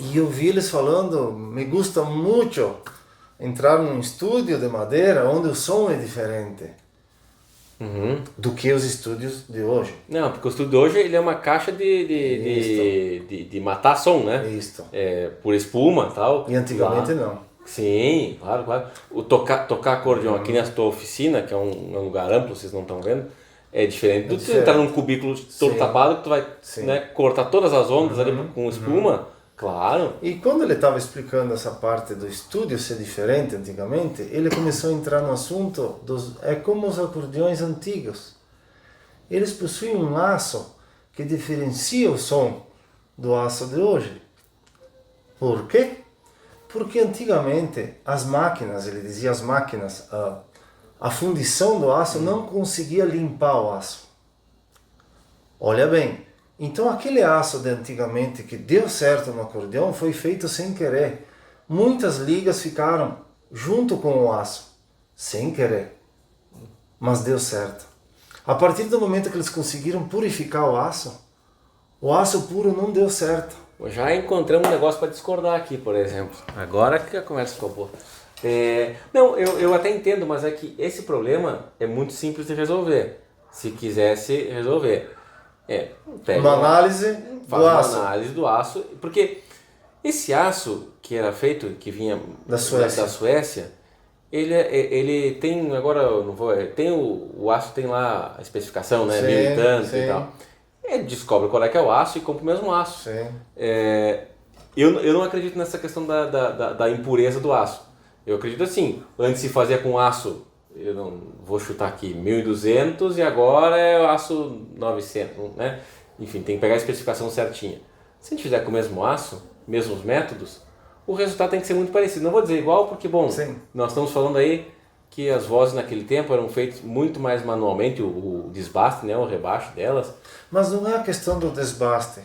E eu vi eles falando, me gusta muito entrar num estúdio de madeira onde o som é diferente do que os estúdios de hoje. Não, porque o estúdio de hoje ele é uma caixa de matar som, né? Isso. Por espuma e tal. E antigamente Lá. não. Sim, claro, claro. O tocar acordeão aqui na tua oficina, que é um lugar amplo, vocês não estão vendo, é diferente do que tu entrar num cubículo todo tapado que tu vai né, cortar todas as ondas ali com espuma. Claro. E quando ele estava explicando essa parte do estúdio ser diferente antigamente, ele começou a entrar no assunto é como os acordeões antigos. Eles possuem um aço que diferencia o som do aço de hoje. Por quê? Porque antigamente as máquinas, ele dizia as máquinas, a fundição do aço não conseguia limpar o aço. Olha bem, então aquele aço de antigamente que deu certo no acordeão foi feito sem querer. Muitas ligas ficaram junto com o aço, sem querer, mas deu certo. A partir do momento que eles conseguiram purificar o aço puro não deu certo. Já encontramos um negócio para discordar aqui, por exemplo. Agora que a conversa ficou boa. Não, eu até entendo, mas é que esse problema é muito simples de resolver. Se quisesse resolver. Pega uma análise do aço. Uma análise do aço. Porque esse aço que era feito, que vinha da Suécia, ele tem, agora eu não vou, tem o aço tem lá a especificação, né? 1000 e tanto e tal. Ele descobre qual é que é o aço e compra o mesmo aço. Eu não acredito nessa questão da impureza do aço. Eu acredito assim, antes se fazia com aço, eu não vou chutar aqui, 1200 e agora é o aço 900, né? Enfim, tem que pegar a especificação certinha. Se a gente fizer com o mesmo aço, mesmos métodos, o resultado tem que ser muito parecido. Não vou dizer igual porque, bom, nós estamos falando aí que as vozes naquele tempo eram feitas muito mais manualmente, o desbaste, né, o rebaixo delas. Mas não é a questão do desbaste,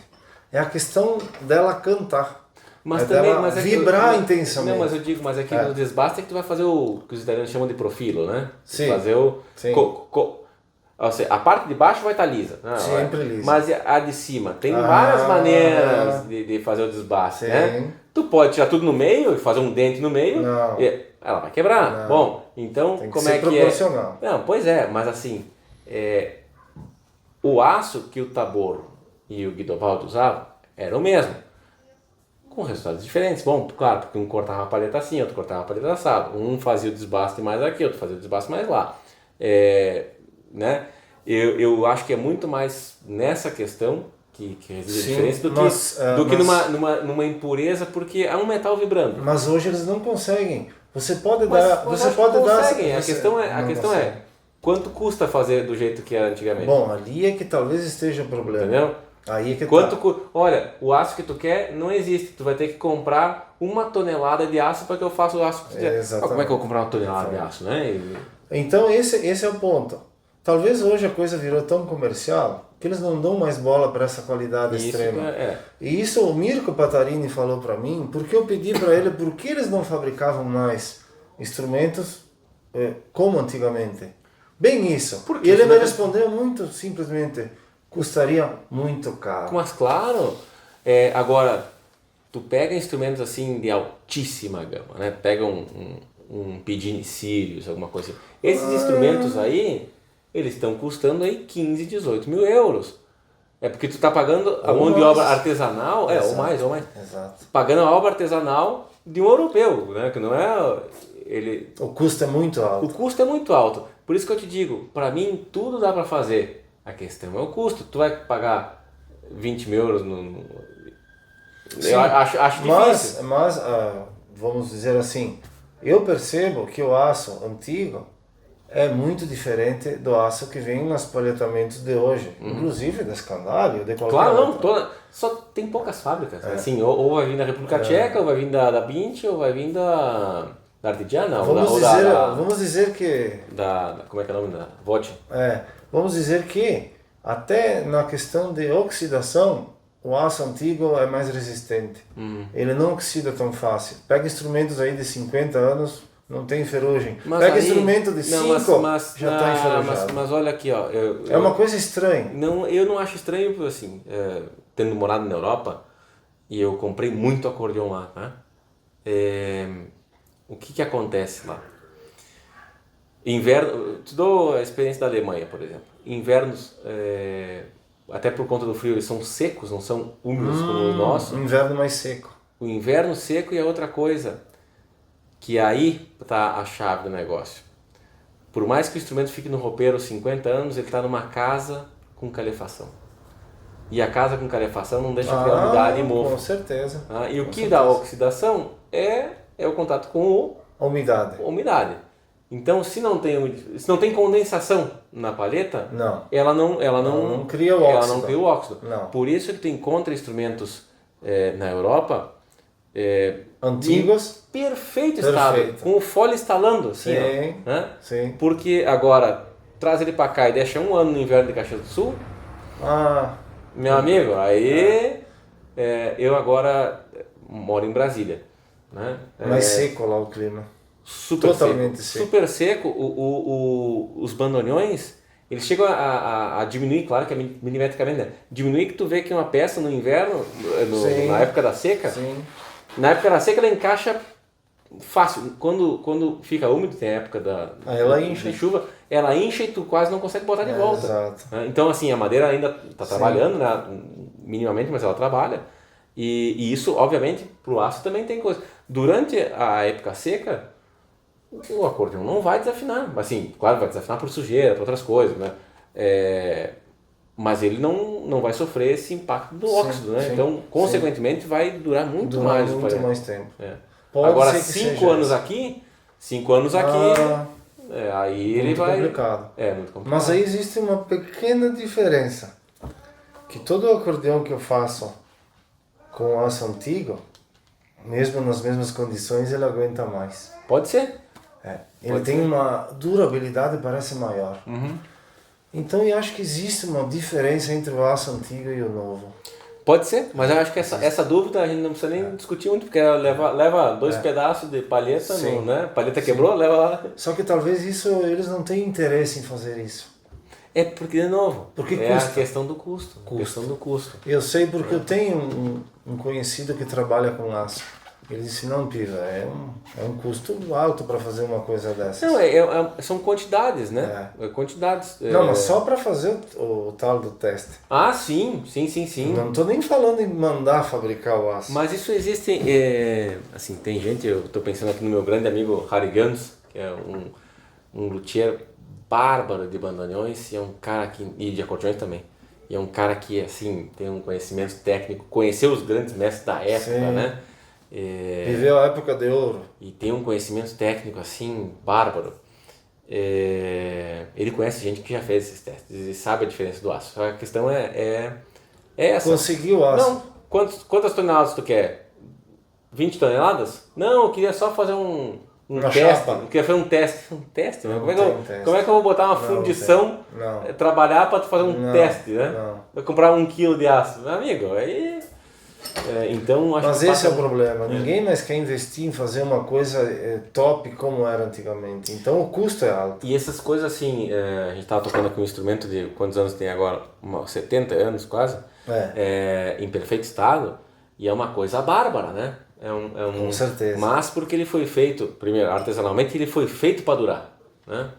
é a questão dela cantar. Mas também, mas vibrar intensamente. Não, mas eu digo, mas é que no desbaste é que tu vai fazer o que os italianos chamam de profilo, né? Sim. Fazer o... a parte de baixo vai estar lisa. Né? Sempre lisa. Mas a de cima, tem várias maneiras de fazer o desbaste, né? Tu pode tirar tudo no meio e fazer um dente no meio. Não. Ela vai quebrar. Não. Bom, então tem que como ser é que proporcional. Não, pois é, mas assim, o aço que o Tabor e o Guidobaldo usavam era o mesmo, com resultados diferentes. Bom, claro, porque um cortava a paleta assim, outro cortava a paleta assado, um fazia o desbaste mais aqui, outro fazia o desbaste mais lá. Né? Eu acho que é muito mais nessa questão que reside a diferença do que numa impureza, porque é um metal vibrando. Mas hoje eles não conseguem. Você pode dar. A questão é quanto custa fazer do jeito que era antigamente. Bom, ali é que talvez esteja o problema. Entendeu? Aí é que Olha, o aço que tu quer não existe. Tu vai ter que comprar 1 tonelada de aço para que eu faça o aço que tu quer. Como é que eu vou comprar 1 tonelada de aço, né? Então esse é o ponto. Talvez hoje a coisa virou tão comercial que eles não dão mais bola para essa qualidade extrema. E isso o Mirko Patarini falou para mim, porque eu pedi para ele por que eles não fabricavam mais instrumentos como antigamente. Bem isso. E ele me respondeu muito simplesmente, custaria muito caro. Mas claro, agora, tu pega instrumentos assim de altíssima gama, né? Pega um Pidini Sirius, alguma coisa assim. Esses instrumentos aí, eles estão custando aí 15, 18 mil euros. É porque tu tá pagando a mão de obra artesanal, ou mais. Exato. Pagando a obra artesanal de um europeu, né? Que não é... O custo é muito alto. O custo é muito alto. Por isso que eu te digo, para mim tudo dá para fazer. A questão é o custo. Tu vai pagar 20 mil euros no... Eu acho difícil. Mas vamos dizer assim, eu percebo que o aço antigo é muito diferente do aço que vem nos palhetamentos de hoje, inclusive da Scandario, de qualquer outra. Só tem poucas fábricas. Assim, ou vai vir da República Tcheca, ou vai vir da Bindt, ou vai vir da Artigiana. Vamos dizer que... como é que é o nome? Da Voce. Vamos dizer que até na questão de oxidação, o aço antigo é mais resistente. Ele não oxida tão fácil. Pega instrumentos aí de 50 anos... Não tem ferrugem. Pega instrumento de 5, já está enferrujado. Mas olha aqui, ó. É uma coisa estranha. Eu não acho estranho, assim, tendo morado na Europa, e eu comprei muito acordeão lá, tá? O que acontece lá? Inverno, te dou a experiência da Alemanha, por exemplo. Invernos, até por conta do frio, eles são secos, não são úmidos como o nosso. O inverno mais seco. O inverno seco e a outra coisa, que aí está a chave do negócio. Por mais que o instrumento fique no roupeiro 50 anos, ele está numa casa com calefação. E a casa com calefação não deixa criar umidade e mofo. Com certeza. E o que dá oxidação é o contato com a umidade. A umidade. Então, se não tem condensação na palheta, ela não cria o óxido. Ela não cria o óxido. Não. Por isso que tu encontra instrumentos na Europa antigos, em perfeito estado, com o fole estalando, assim, sim, ó, né? Sim. Porque agora traz ele para cá e deixa um ano no inverno de Caxias do Sul, meu amigo, aí eu agora moro em Brasília, né? Mais seco lá o clima. Totalmente seco. Super seco. Os bandoneões, eles chegam a diminuir, claro que é milimetricamente, né? Diminuir que tu vê que uma peça no inverno, na época da seca, sim. Na época da seca ela encaixa fácil. Quando fica úmido, tem a época de chuva, ela incha e tu quase não consegue botar de volta. Exato. Então assim, a madeira ainda está trabalhando, né? Minimamente, mas ela trabalha. E isso, obviamente, para o aço também tem coisa. Durante a época seca, o acordeão não vai desafinar. Assim, claro, vai desafinar por sujeira, por outras coisas, né? Mas ele não vai sofrer esse impacto do óxido, né? Então, consequentemente, vai durar muito mais. Muito mais tempo. Agora, 5 anos aqui, aí ele vai... Complicado. Muito complicado. Mas aí existe uma pequena diferença. Que todo acordeão que eu faço com aço antigo, mesmo nas mesmas condições, ele aguenta mais. Pode ser. Ele tem uma durabilidade, parece maior. Então eu acho que existe uma diferença entre o aço antigo e o novo. Pode ser, mas eu acho que essa dúvida a gente não precisa nem discutir muito, porque ela leva 2 pedaços de palheta, né? Palheta quebrou, leva lá. Só que talvez eles não tenham interesse em fazer isso. Porque, de novo, porque custa. A questão do custo. Questão do custo. Eu sei porque eu tenho um conhecido que trabalha com aço. Ele disse, não, Piva, é um custo alto para fazer uma coisa dessas. Não, são quantidades, né? Quantidades. Não, mas só para fazer o tal do teste. Sim. Não estou nem falando em mandar fabricar o aço. Mas isso existe, assim, tem gente, eu estou pensando aqui no meu grande amigo Harry Gans, que é um luthier bárbaro de bandoneões, e é um cara e de acordeões também. E é um cara que, assim, tem um conhecimento técnico, conheceu os grandes mestres da época, né? Viveu a época de ouro. E tem um conhecimento técnico assim, bárbaro. Ele conhece gente que já fez esses testes e sabe a diferença do aço. A questão é essa. Conseguiu o aço? Não. Quantas toneladas tu quer? 20 toneladas? Não, eu queria só fazer um teste. Chapa. Eu queria fazer um teste. Um teste? Como é que eu vou botar uma fundição, trabalhar para tu fazer um teste, né? Eu comprar 1 kg de aço. Meu amigo, aí... então, acho Mas que esse é o problema, ninguém mais quer investir em fazer uma coisa top como era antigamente, então o custo é alto. E essas coisas assim, a gente estava tocando aqui um instrumento de quantos anos tem agora? 70 anos quase, em perfeito estado, e é uma coisa bárbara, né? Com certeza. Mas porque ele foi feito, primeiro, artesanalmente, ele foi feito para durar, né?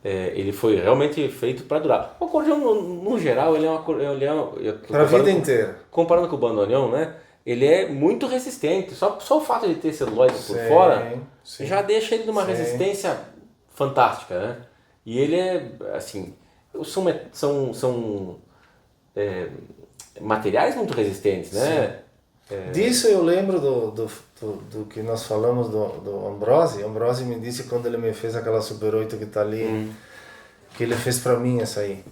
Ele foi realmente feito para durar. O acordeão, no geral, ele é para a vida inteira. Comparando com o bandoneão, né? Ele é muito resistente. Só o fato de ter celulose por fora já deixa ele numa resistência fantástica, né? E ele assim, são materiais muito resistentes, né? Disso eu lembro do que nós falamos do Ambrosi. Ambrosi me disse quando ele me fez aquela Super 8 que está ali, que ele fez para mim essa aí.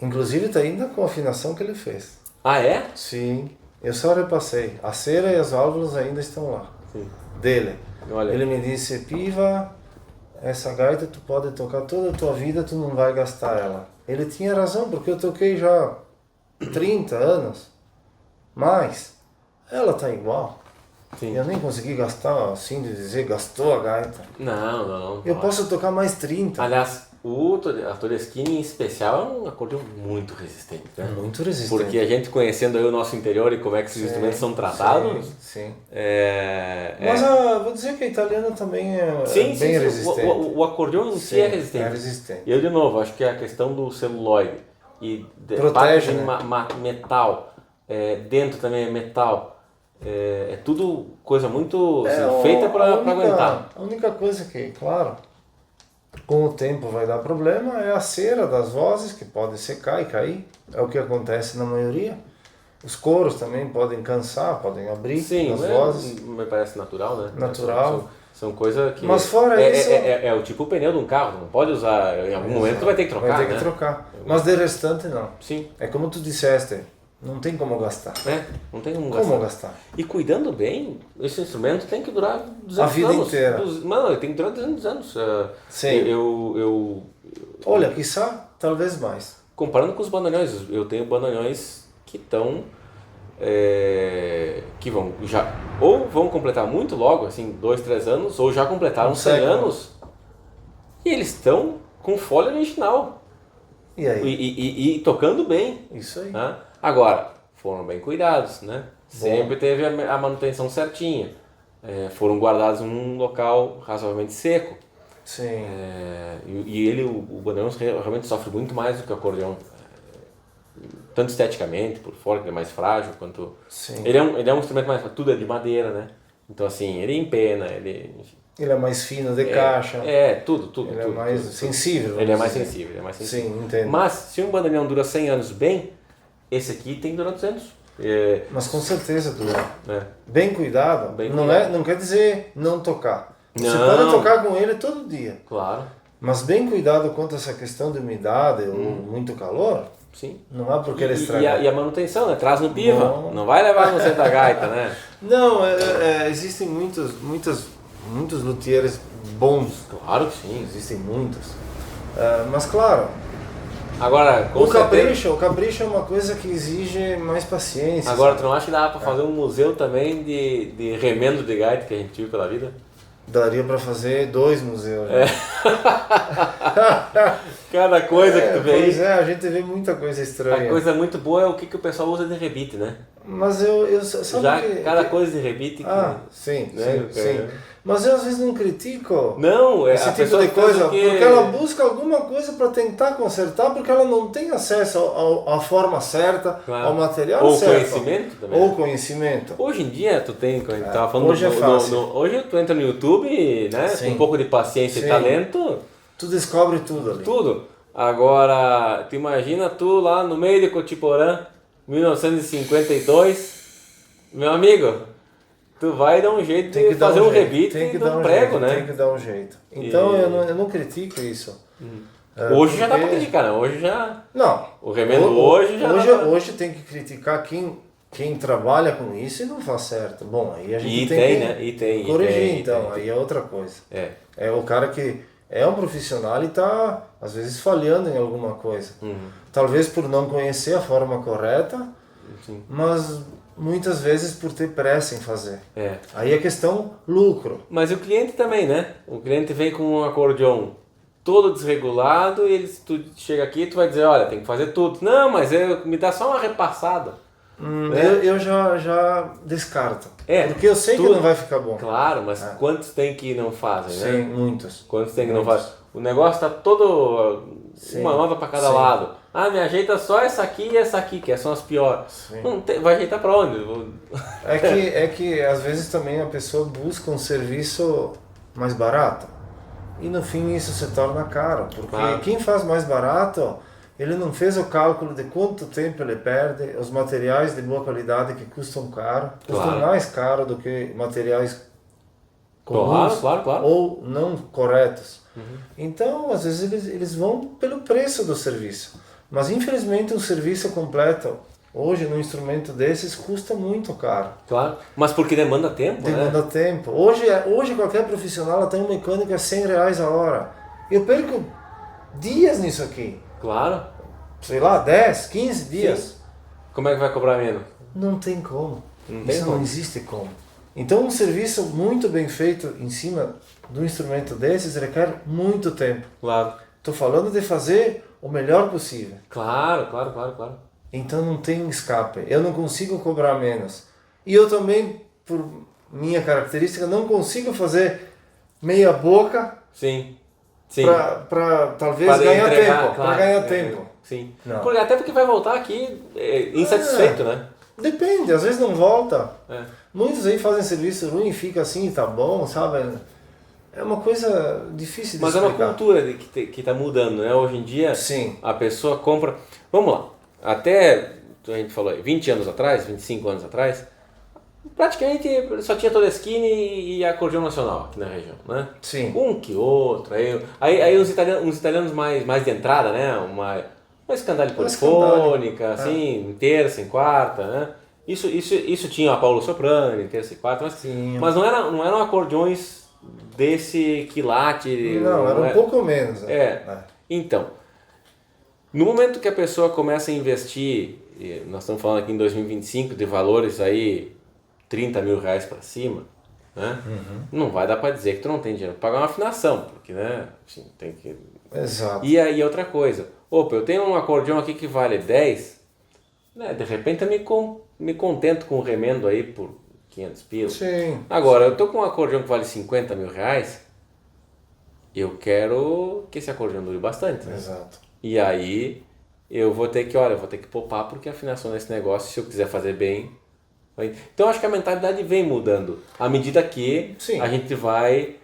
Inclusive está ainda com a afinação que ele fez. Ah, é? Sim, eu só repassei. A cera e as válvulas ainda estão lá. Sim. Dele. Olha. Ele me disse, Piva, essa gaita tu pode tocar toda a tua vida, tu não vai gastar ela. Ele tinha razão, porque eu toquei já 30 anos. Mas ela tá igual. Sim. Eu nem consegui gastar, assim de dizer, gastou a gaita. Não. Eu posso tocar mais 30. Aliás, a Todeschini em especial é um acordeão muito resistente, né? Muito resistente. Porque a gente conhecendo aí o nosso interior e como é que esses instrumentos são tratados... Sim. Mas vou dizer que a italiana também é bem sim. resistente. O acordeão em si é resistente. É resistente. E eu, de novo, acho que é a questão do celuloide e protege, de metal, dentro também é metal. É tudo coisa muito assim, feita para aguentar. A única coisa que, claro, com o tempo vai dar problema é a cera das vozes, que pode secar e cair. É o que acontece na maioria. Os coros também podem cansar, podem abrir as vozes. Me parece natural, né? Natural. São coisas que... Mas fora isso... É o tipo o pneu de um carro, não pode usar, em algum momento tu vai ter que trocar, Vai ter que trocar. Mas de restante não. Sim. É como tu disseste, não tem como gastar. Não tem como gastar. E cuidando bem, esse instrumento tem que durar 200 anos. A vida inteira. Mano, ele tem que durar 200 anos. Sim. Olha, quiçá, talvez mais. Comparando com os bandoneões, eu tenho bandoneões que estão... que vão completar muito logo, assim, 2, 3 anos, ou já completaram 100 anos, e eles estão com folha original. E aí? E tocando bem. Isso aí. Né? Agora, foram bem cuidados, né? Sempre teve a manutenção certinha. Foram guardados em um local razoavelmente seco. Sim. O bandoneão realmente sofre muito mais do que o acordeão. Tanto esteticamente, por fora, que ele é mais frágil, quanto... Sim. Ele é um instrumento mais... Tudo é de madeira, né? Então, assim, ele empena, ele é mais fino de caixa. Tudo. Ele é mais sensível. Ele é mais sensível, Sim, entendo. Mas, se um bandoneão dura 100 anos bem, esse aqui tem que durar 200. Mas com certeza dura. Bem cuidado. Não quer dizer não tocar. Você pode tocar com ele todo dia. Claro. Mas bem cuidado quanto a essa questão de umidade ou muito calor. Sim. Não é porque ele estraga. E a manutenção, né? Traz no piva. Não vai levar no centro da gaita, né? Não, existem muitos luthiers bons. Claro que sim. Existem muitos. Mas claro, agora, o capricho é uma coisa que exige mais paciência. Agora, tu não acha que dava para fazer um museu também de remendo de gaita que a gente viu pela vida? Daria para fazer 2 museus. Cada coisa que tu vê aí. Pois a gente vê muita coisa estranha. A coisa muito boa é o que o pessoal usa de rebite, né? Mas eu sabe cada coisa de rebite. Sim. Sim. Mas eu às vezes não critico esse tipo de coisa, porque ela busca alguma coisa para tentar consertar, porque ela não tem acesso à forma certa, ao material certo. Ou conhecimento também. Ou conhecimento. Hoje em dia tu tem, quando a gente tava falando hoje é fácil. Hoje tu entra no YouTube, né? Com um pouco de paciência e talento. Tu descobre tudo ali. Tudo. Agora, tu imagina tu lá no meio de Cotiporã, 1952, meu amigo, tu vai dar um jeito de fazer um rebite do prego, né? Tem que dar um jeito. Então eu não critico isso. Hoje já dá pra criticar, né? Hoje já... Não. O remendo hoje já Hoje tem que criticar quem trabalha com isso e não faz certo. Bom, aí a gente tem que corrigir, então. Aí é outra coisa. É o cara que é um profissional e está, às vezes, falhando em alguma coisa. Talvez por não conhecer a forma correta, mas muitas vezes por ter pressa em fazer. Aí é questão lucro. Mas o cliente também, né? O cliente vem com um acordeão todo desregulado e tu chega aqui e tu vai dizer, olha, tem que fazer tudo. Não, mas me dá só uma repassada. Eu já descarto. Porque eu sei que não vai ficar bom. Claro, mas quantos tem que não fazem, né? Sim, muitos. Quantos tem que não fazem? O negócio tá todo uma nota para cada lado. Me ajeita só essa aqui e essa aqui, que são as piores. Não tem, vai ajeitar para onde? É que às vezes também a pessoa busca um serviço mais barato. E no fim isso se torna caro. Porque quem faz mais barato, ele não fez o cálculo de quanto tempo ele perde, os materiais de boa qualidade que custam caro, custam mais caro do que materiais comuns ou não corretos. Então, às vezes eles vão pelo preço do serviço. Mas infelizmente um serviço completo, hoje num instrumento desses, custa muito caro. Claro, mas porque demanda tempo, Demanda tempo. Hoje qualquer profissional tem um mecânico a R$100 a hora. Eu perco dias nisso aqui. Claro. Sei lá, 10, 15 dias. Sim. Como é que vai cobrar menos? Não tem como. Não existe como. Então um serviço muito bem feito em cima de um instrumento desses requer muito tempo. Claro. Estou falando de fazer o melhor possível. Claro. Então não tem escape. Eu não consigo cobrar menos. E eu também, por minha característica, não consigo fazer meia boca. Sim. Para talvez ganhar tempo. Para ganhar tempo. Sim. Não. Até porque vai voltar aqui insatisfeito, né? Depende, às vezes não volta. É. Muitos aí fazem serviço ruim e fica assim, tá bom, sabe? É uma coisa difícil de Mas explicar. é uma cultura que está mudando, né? Hoje em dia, Sim. a pessoa compra... Vamos lá, até, a gente falou aí, 20 anos atrás, 25 anos atrás, praticamente só tinha Todeschini e acordeão nacional aqui na região, né? Sim. Um que outro, aí uns italianos mais de entrada, né? Uma escandalha polifônica, assim, em terça, em quarta, né? Isso tinha a Paulo Soprano em terça e quarta, mas não eram acordeões desse quilate. Não, era um pouco menos. Então, no momento que a pessoa começa a investir, nós estamos falando aqui em 2025 de valores aí 30 mil reais para cima, né? Não vai dar para dizer que tu não tem dinheiro para pagar uma afinação, porque, né, assim, tem que... Exato. E aí outra coisa, eu tenho um acordeão aqui que vale 10, né, de repente eu me contento com um remendo aí por 500 pila. Sim. Agora, eu tô com um acordeão que vale 50 mil reais, eu quero que esse acordeão dure bastante, né? Exato. E aí eu vou ter que poupar, porque a afinação desse negócio, se eu quiser fazer bem... Então acho que a mentalidade vem mudando à medida que a gente vai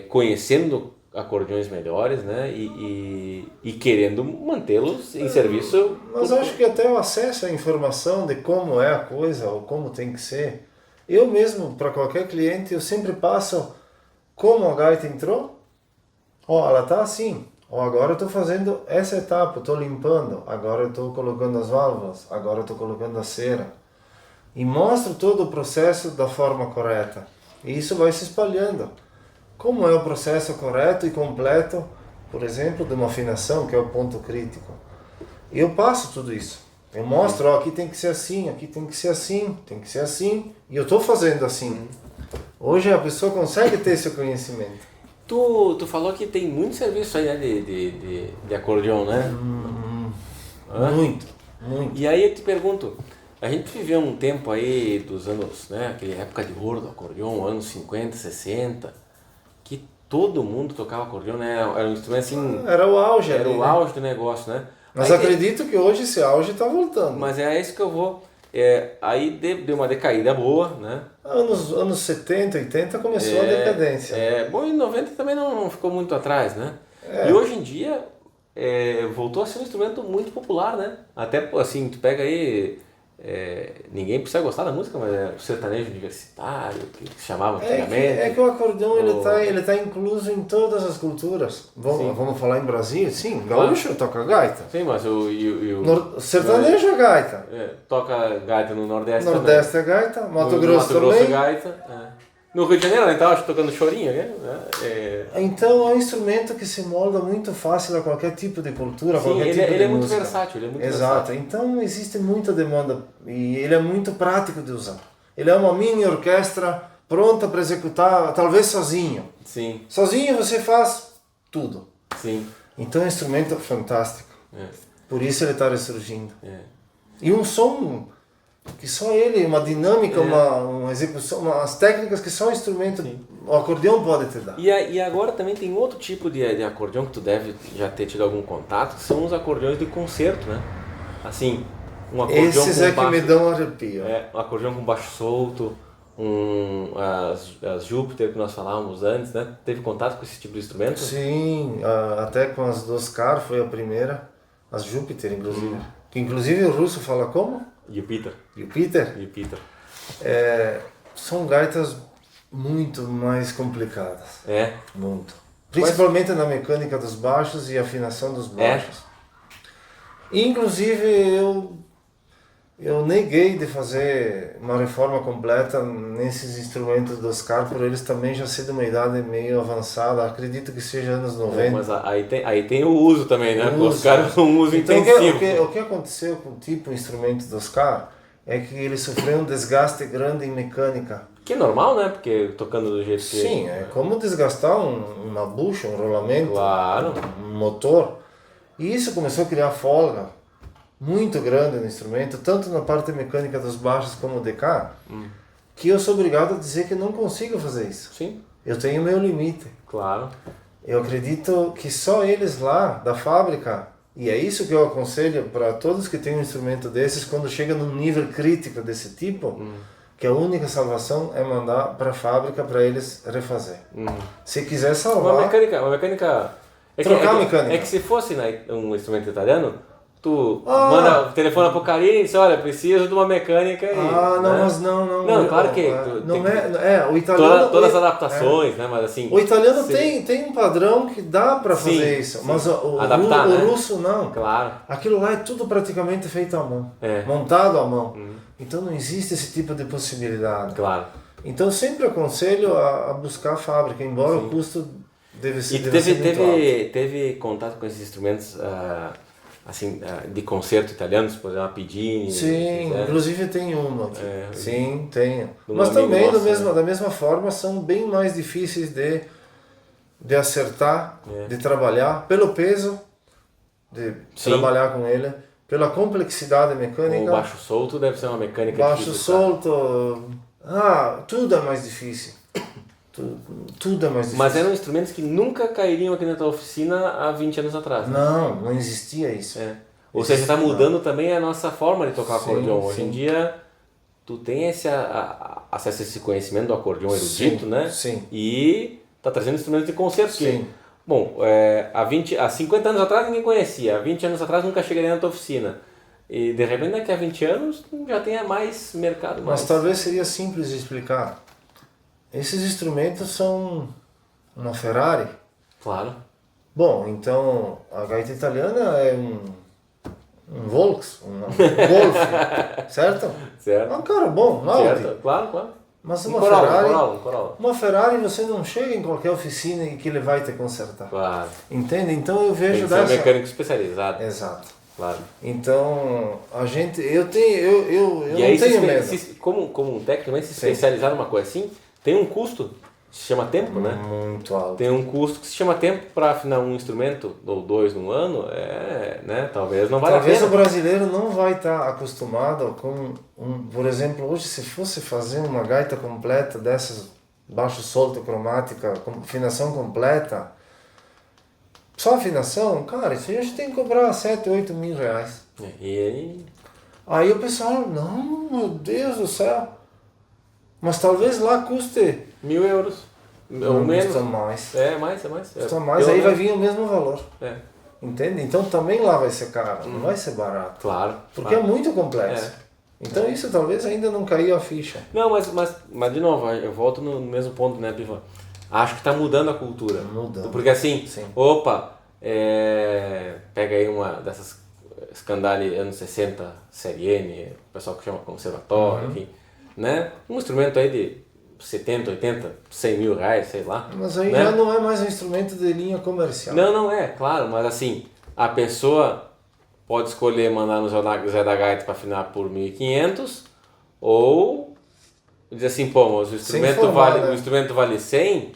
conhecendo acordeões melhores, né? E querendo mantê-los em serviço. Mas eu acho que até o acesso à informação de como é a coisa ou como tem que ser. Eu mesmo, para qualquer cliente, eu sempre passo como a gaita entrou. Ela tá assim. Agora eu estou fazendo essa etapa, estou limpando. Agora eu estou colocando as válvulas. Agora eu estou colocando a cera. E mostro todo o processo da forma correta. E isso vai se espalhando. Como é o processo correto e completo, por exemplo, de uma afinação, que é o ponto crítico. Eu passo tudo isso. Eu mostro, aqui tem que ser assim, aqui tem que ser assim, tem que ser assim. E eu estou fazendo assim. Hoje a pessoa consegue ter esse conhecimento. Tu falou que tem muito serviço aí, né, de acordeão, né? Muito. E aí eu te pergunto, a gente viveu um tempo aí dos anos, né, aquela época de ouro do acordeão, anos 50, 60, que todo mundo tocava acordeão, né? Era um instrumento assim... Era o auge. Era o auge do negócio, né? Mas aí, acredito que hoje esse auge está voltando. Mas é isso que eu vou... aí deu uma decaída boa, né? Anos 70, 80 começou a decadência. Bom, em 90 também não ficou muito atrás, né? E hoje em dia voltou a ser um instrumento muito popular, né? Até assim, tu pega aí... ninguém precisa gostar da música, mas é o sertanejo universitário, que se chamava antigamente. É que o acordeão ele tá incluso em todas as culturas. Vamos falar em Brasil? Sim, gaúcho toca gaita. Sim, mas sertanejo é gaita. Toca gaita no Nordeste Nordeste também. É gaita, Mato Grosso também. É gaita. No Rio de Janeiro, então, acho que tocando chorinho, né? Então é um instrumento que se molda muito fácil a qualquer tipo de cultura, Sim, qualquer tipo de ele é música. muito versátil, ele é muito Exato, versátil. Então existe muita demanda e ele é muito prático de usar. Ele é uma mini orquestra pronta para executar, talvez sozinho. Sim. Sozinho você faz tudo. Sim. Então é um instrumento fantástico. Por isso ele está ressurgindo. E um som que só ele, uma dinâmica, uma execução, umas técnicas que só o instrumento, o acordeão pode te dar. E agora também tem outro tipo de acordeão que tu deve já ter tido algum contato, que são os acordeões de concerto, né? Assim, um acordeão Esses com que baixo, me dão arrepio. um acordeão com baixo solto, as Júpiter que nós falávamos antes, né? Teve contato com esse tipo de instrumento? Sim, até com as dos Car foi a primeira, as Júpiter inclusive. Que inclusive o russo fala como? Júpiter. São gaitas muito mais complicadas. Muito. Principalmente na mecânica dos baixos e afinação dos baixos. Inclusive eu neguei de fazer uma reforma completa nesses instrumentos dos Car, por eles também já ser de uma idade meio avançada, acredito que seja anos 90. Mas aí tem o uso também, né? Os caras são um uso então, intensivo. O que aconteceu com o tipo de instrumento dos Car é que ele sofreu um desgaste grande em mecânica. Que é normal, né? Porque tocando do jeito que... Sim, é como desgastar uma bucha, um rolamento, Claro. um motor. E isso começou a criar folga muito grande no instrumento, tanto na parte mecânica dos baixos como DK, que eu sou obrigado a dizer que não consigo fazer isso. Sim, Eu tenho meu limite. claro. Eu acredito que só eles lá da fábrica, e é isso que eu aconselho para todos que têm um instrumento desses, quando chega num nível crítico desse tipo, que a única salvação é mandar para a fábrica para eles refazer. Se quiser Uma salvar, mecânica... Trocar a mecânica. É que se fosse um instrumento italiano, tu telefona pro Carini e diz, olha, preciso de uma mecânica e... não, né? mas não. Não, claro que... O italiano... Todas as adaptações, né? Mas assim... O italiano tem um padrão que dá para fazer isso, mas Adaptar, né? o russo não. Claro. Aquilo lá é tudo praticamente feito à mão, montado à mão. Então não existe esse tipo de possibilidade. Claro. Então eu sempre aconselho a buscar a fábrica, embora o custo deve ser E tu teve contato com esses instrumentos de concerto italianos, por exemplo, a Pidini? Sim, inclusive tem uma aqui. Sim, tenho. Um Mas amigo também nosso, da mesma forma são bem mais difíceis de acertar, de trabalhar, pelo peso, de trabalhar com ele, pela complexidade mecânica. O baixo solto deve ser uma mecânica Baixo difícil, tá? solto, tudo é mais difícil. Tudo é mais difícil. Mas eram instrumentos que nunca cairiam aqui na tua oficina há 20 anos atrás. Né? Não existia isso. Ou seja, está mudando também a nossa forma de tocar acordeon. Hoje sim. em dia, tu tem acesso a esse conhecimento do acordeon erudito, né? Sim. E está trazendo instrumentos de concerto. Sim. Bom, há 50 anos atrás ninguém conhecia, há 20 anos atrás nunca chegaria na tua oficina. E de repente daqui a 20 anos já tenha mais mercado. Mas talvez seria simples de explicar. Esses instrumentos são uma Ferrari. Claro. Bom, então a gaita italiana é um Volks, um Golf, certo? Certo. É um cara bom, um Audi. Certo, claro. Mas uma Corolla. Uma Ferrari você não chega em qualquer oficina e que ele vai te consertar. Claro. Entende? Então eu vejo tem que ser um mecânico especializado. Exato. Claro. Então a gente, eu não tenho medo. Como um técnico, também se especializar numa coisa assim, tem um custo, se chama tempo, né? Muito alto. Tem um custo que se chama tempo para afinar um instrumento ou dois num ano, né? Talvez não valha a pena. Talvez o brasileiro não vai estar acostumado com por exemplo, hoje se fosse fazer uma gaita completa dessas, baixo solto, cromática, com afinação completa, só afinação, cara, isso aí a gente tem que cobrar 7, 8 mil reais. Aí o pessoal, não, meu Deus do céu. Mas talvez lá custe 1.000 euros. Ou menos. Custa mais. É mais. Custa mais, aí vai vir o mesmo valor. Entende? Então também lá vai ser caro, não vai ser barato. Claro. Porque é muito complexo. Então isso talvez ainda não caiu a ficha. Não, mas de novo, eu volto no mesmo ponto, né, Piva? Acho que está mudando a cultura. Mudando. Porque assim, pega aí uma dessas Scandale anos 60, série N, o pessoal que chama conservatório, enfim, né? Um instrumento aí de 70, 80, 100 mil reais, sei lá. Mas aí né? já não é mais um instrumento de linha comercial. Não é, claro, mas assim, a pessoa pode escolher mandar no Zé da Gaita para afinar por 1.500 ou dizer assim, pô, mas o instrumento vale 100,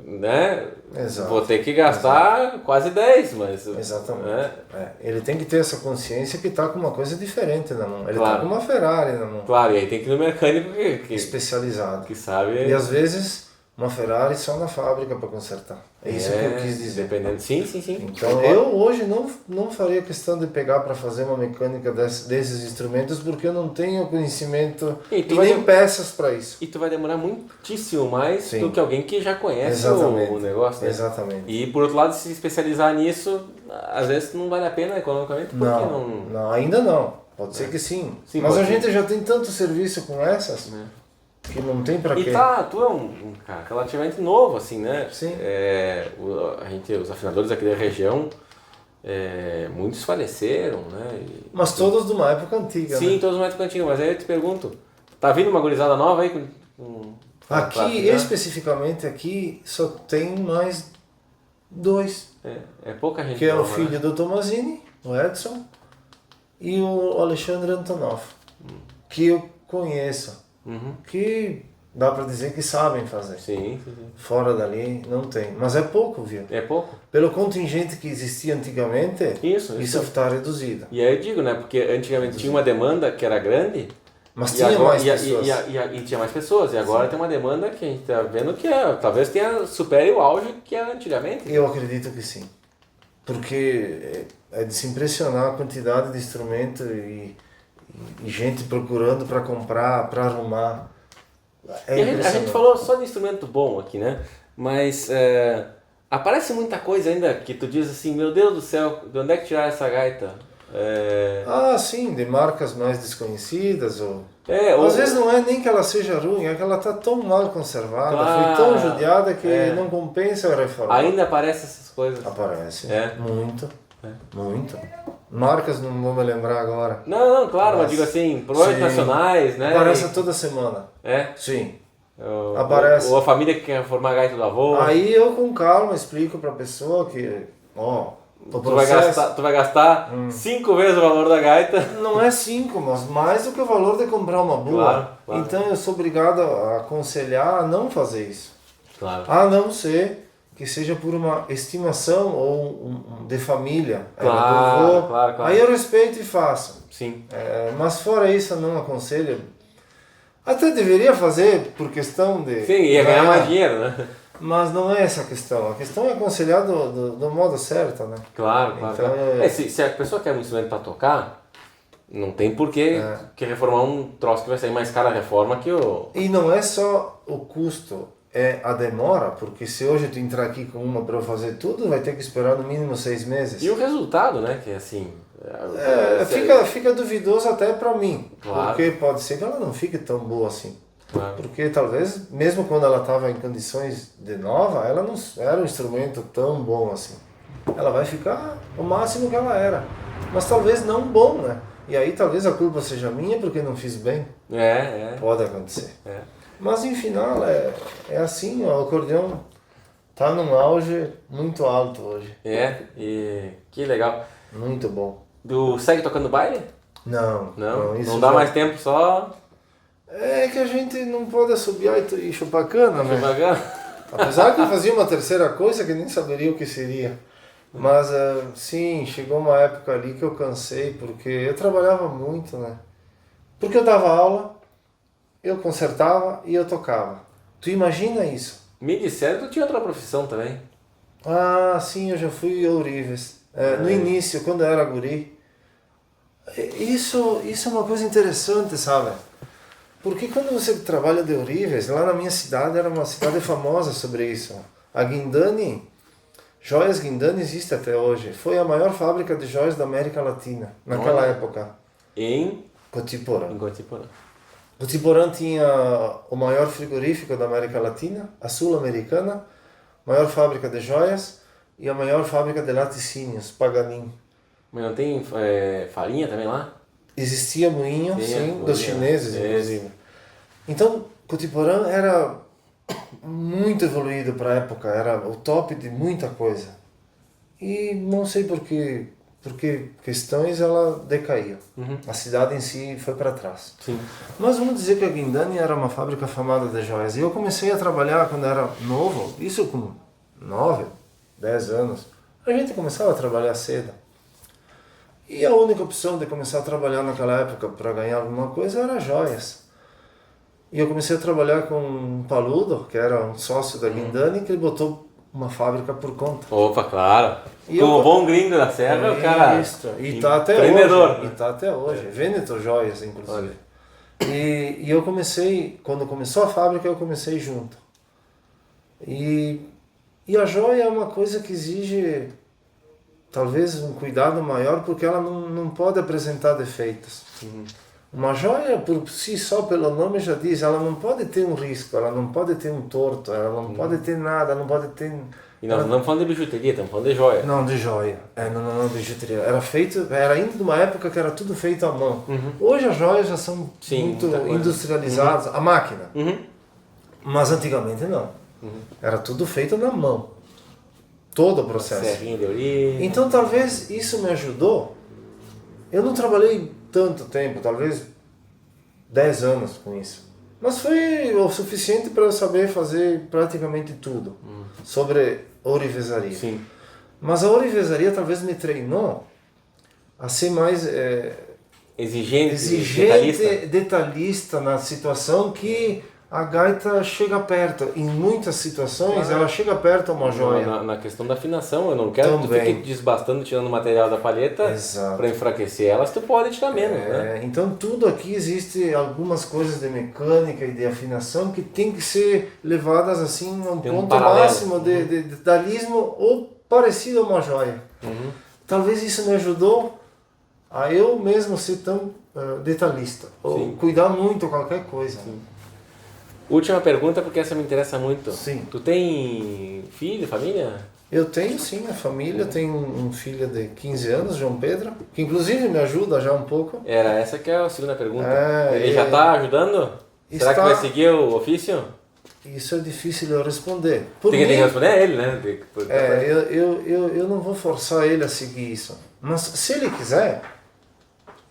né? Exato. Vou ter que gastar quase 10, mas... Exatamente. Né? Ele tem que ter essa consciência que está com uma coisa diferente na mão. Ele está com uma Ferrari na mão. Claro, e aí tem que ir no mecânico que especializado. Que sabe... E às vezes uma Ferrari só na fábrica para consertar. É isso que eu quis dizer. Dependendo. Sim. Então eu hoje não faria questão de pegar para fazer uma mecânica desses instrumentos porque eu não tenho conhecimento e nem peças para isso. E tu vai demorar muitíssimo mais do que alguém que já conhece o negócio. Né? Exatamente. E por outro lado, se especializar nisso, às vezes não vale a pena economicamente. Porque não, ainda não. Pode ser que sim. Mas a gente já tem tanto serviço com essas... que não tem pra quê. E tu é um cara relativamente novo, assim, né? Sim. Os afinadores aqui da região, muitos faleceram, né? Mas todos de uma época antiga, Sim, né? todos de uma época antiga, mas aí eu te pergunto, tá vindo uma gurizada nova aí? Aqui, especificamente aqui, só tem mais 2. É pouca gente que é nova, o filho do Tomazini, o Edson, e o Alexandre Antonov, que eu conheço. que dá para dizer que sabem fazer. Sim. Fora dali não tem. Mas é pouco, viu? É pouco. Pelo contingente que existia antigamente, isso está reduzido. E aí eu digo, né? Porque antigamente tinha uma demanda que era grande, mas tinha mais pessoas. E tinha mais pessoas. E agora tem uma demanda que a gente está vendo que talvez supere o auge que era antigamente. Eu acredito que sim. Porque é de se impressionar a quantidade de instrumento e gente procurando para comprar, para arrumar. A gente falou só de instrumento bom aqui, né? Mas aparece muita coisa ainda que tu diz assim, meu Deus do céu, de onde é que tiraram essa gaita? Sim, de marcas mais desconhecidas. Às vezes não é nem que ela seja ruim, é que ela está tão mal conservada, foi tão judiada que não compensa reformar. Ainda aparecem essas coisas? Aparece, muito. Muito. Marcas não vou me lembrar agora. Não, claro, mas digo assim, projetos nacionais, né? Aparece toda semana. Sim. Aparece. Ou a família que quer formar a gaita do avô. Aí eu com calma explico pra pessoa que, tu vai gastar 5 vezes o valor da gaita. Não é 5, mas mais do que o valor de comprar uma boa. Claro. Então eu sou obrigado a aconselhar a não fazer isso. Claro. A não ser que seja por uma estimação ou de família. Claro. Aí eu respeito e faço. Sim. Mas fora isso eu não aconselho. Até deveria fazer por questão de... Sim, ia ganhar mais dinheiro, né? Mas não é essa a questão. A questão é aconselhar do modo certo, né? Claro. Então, se a pessoa quer um instrumento para tocar, não tem por que reformar um troço que vai sair mais caro a reforma que o... E não é só o custo, é a demora, porque se hoje tu entrar aqui com uma para eu fazer tudo, vai ter que esperar no mínimo 6 meses. E o resultado, né? Que é assim... Fica duvidoso até para mim, porque pode ser que ela não fique tão boa assim. Porque talvez, mesmo quando ela estava em condições de nova, ela não era um instrumento tão bom assim. Ela vai ficar o máximo que ela era, mas talvez não bom, né? E aí talvez a culpa seja minha porque não fiz bem. Pode acontecer. Mas em final é assim, o acordeão tá num auge muito alto hoje. E que legal. Muito bom. Tu segue tocando baile? Não. Não dá mais tempo só... É que a gente não pode assobiar e chupar cana, né? Chupar cana. Apesar que eu fazia uma terceira coisa que nem saberia o que seria. Mas sim, chegou uma época ali que eu cansei, porque eu trabalhava muito, né? Porque eu dava aula, eu consertava e eu tocava. Tu imagina isso? Me disseram que tu tinha outra profissão também. Sim, eu já fui ourives. No início, quando eu era guri. Isso é uma coisa interessante, sabe? Porque quando você trabalha de ourives, lá na minha cidade era uma cidade famosa sobre isso. A Guindani, Joias Guindani existe até hoje. Foi a maior fábrica de joias da América Latina, naquela época. Em Cotiporã. Cotiporã. Cotiporã tinha o maior frigorífico da América Latina, a sul-americana, maior fábrica de joias e a maior fábrica de laticínios, Paganin. Mas não tem farinha também lá? Existia moinho, sim, dos chineses, inclusive. Então, Cotiporã era muito evoluído para a época, era o top de muita coisa. E não sei por que questões ela decaiu. A cidade em si foi para trás. Sim. Mas vamos dizer que a Guindani era uma fábrica famada de joias. E eu comecei a trabalhar quando era novo, isso com 9, 10 anos. A gente começava a trabalhar cedo. E a única opção de começar a trabalhar naquela época para ganhar alguma coisa era joias. E eu comecei a trabalhar com um paludo, que era um sócio da Guindani, que ele botou uma fábrica por conta. Opa, claro. Como um bom gringo da serra, o cara... E tá até hoje. E tá até hoje. Veneto Joias, inclusive. E eu comecei, quando começou a fábrica, eu comecei junto. E a joia é uma coisa que exige... talvez um cuidado maior, porque ela não pode apresentar defeitos. Uma joia, por si só, pelo nome já diz, ela não pode ter um risco, ela não pode ter um torto, ela não pode ter nada, não pode ter... E nós não estamos falando de bijuteria, estamos falando de joia. Não, de joia. Não, bijuteria. Era ainda de uma época que era tudo feito à mão. Hoje as joias já são muito industrializadas, a máquina. Mas antigamente não. Era tudo feito na mão. Todo o processo. Serrinha de origem. Então talvez isso me ajudou. Eu não trabalhei tanto tempo, talvez 10 anos com isso. Mas foi o suficiente para eu saber fazer praticamente tudo sobre ourivesaria. Sim. Mas a ourivesaria talvez me treinou a ser mais Exigente, detalhista na situação que a gaita chega perto. Em muitas situações ela chega perto a uma joia. Na questão da afinação, eu não quero que tu fique desbastando, tirando o material da palheta para enfraquecer elas, tu pode tirar menos, né? Então tudo aqui existe algumas coisas de mecânica e de afinação que tem que ser levadas assim a um ponto máximo de detalhismo ou parecido a uma joia. Talvez isso me ajudou a eu mesmo ser tão detalhista, ou cuidar muito qualquer coisa. Última pergunta, porque essa me interessa muito. Sim. Tu tem filho, família? Eu tenho sim a família, tenho um filho de 15 anos, João Pedro, que inclusive me ajuda já um pouco. Era essa que é a segunda pergunta. Ele já está ajudando? Será que vai seguir o ofício? Isso é difícil de eu responder. Tem que responder a ele, né? Eu não vou forçar ele a seguir isso. Mas se ele quiser,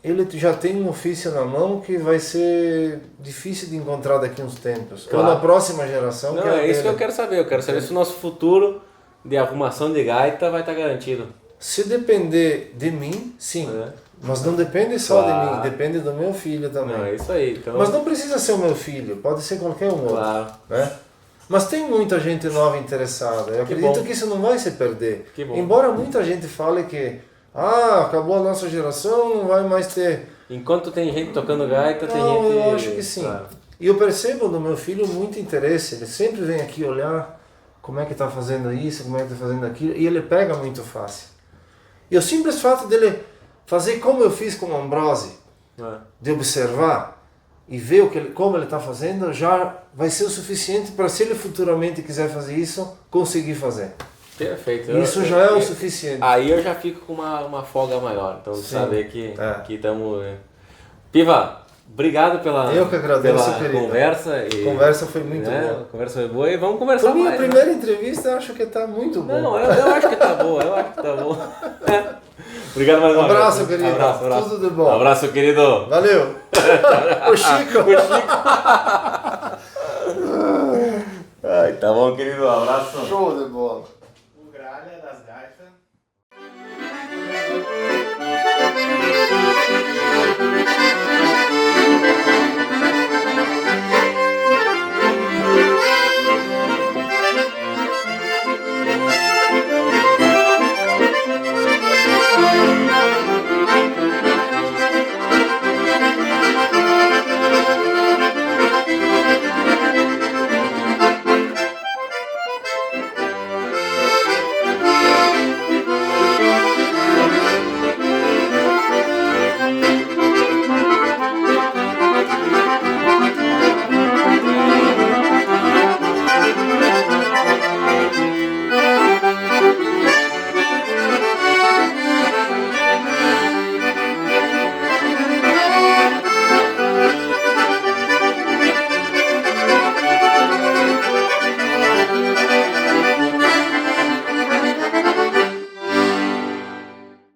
ele já tem um ofício na mão que vai ser difícil de encontrar daqui a uns tempos. Claro. Ou na próxima geração. Não, é isso que eu quero saber. Eu quero saber se o nosso futuro de arrumação de gaita vai estar garantido. Se depender de mim, sim. Mas não depende só de mim, depende do meu filho também. Não, é isso aí. Então... Mas não precisa ser o meu filho, pode ser qualquer um outro. Né? Mas tem muita gente nova interessada. Eu acredito que isso não vai se perder. Embora muita gente fale que acabou a nossa geração, não vai mais ter. Enquanto tem gente tocando gaita, tem gente... Eu acho que sim. Claro. E eu percebo no meu filho muito interesse. Ele sempre vem aqui olhar como é que está fazendo isso, como é que está fazendo aquilo. E ele pega muito fácil. E o simples fato dele fazer como eu fiz com o Ambrose, de observar e ver como ele está fazendo, já vai ser o suficiente para, se ele futuramente quiser fazer isso, conseguir fazer. Perfeito. Isso já é o suficiente. Aí eu já fico com uma folga maior, então saber que estamos... Piva, obrigado pela conversa. A conversa foi muito boa. A conversa foi boa e vamos conversar mais. Minha primeira entrevista, eu acho que está muito boa. Não, eu acho que está boa, Obrigado mais uma vez. Abraço, querido. Abraço. Tudo de bom. Abraço, querido. Valeu. O Chico. Ai, tá bom, querido. Abraço. Show de bola.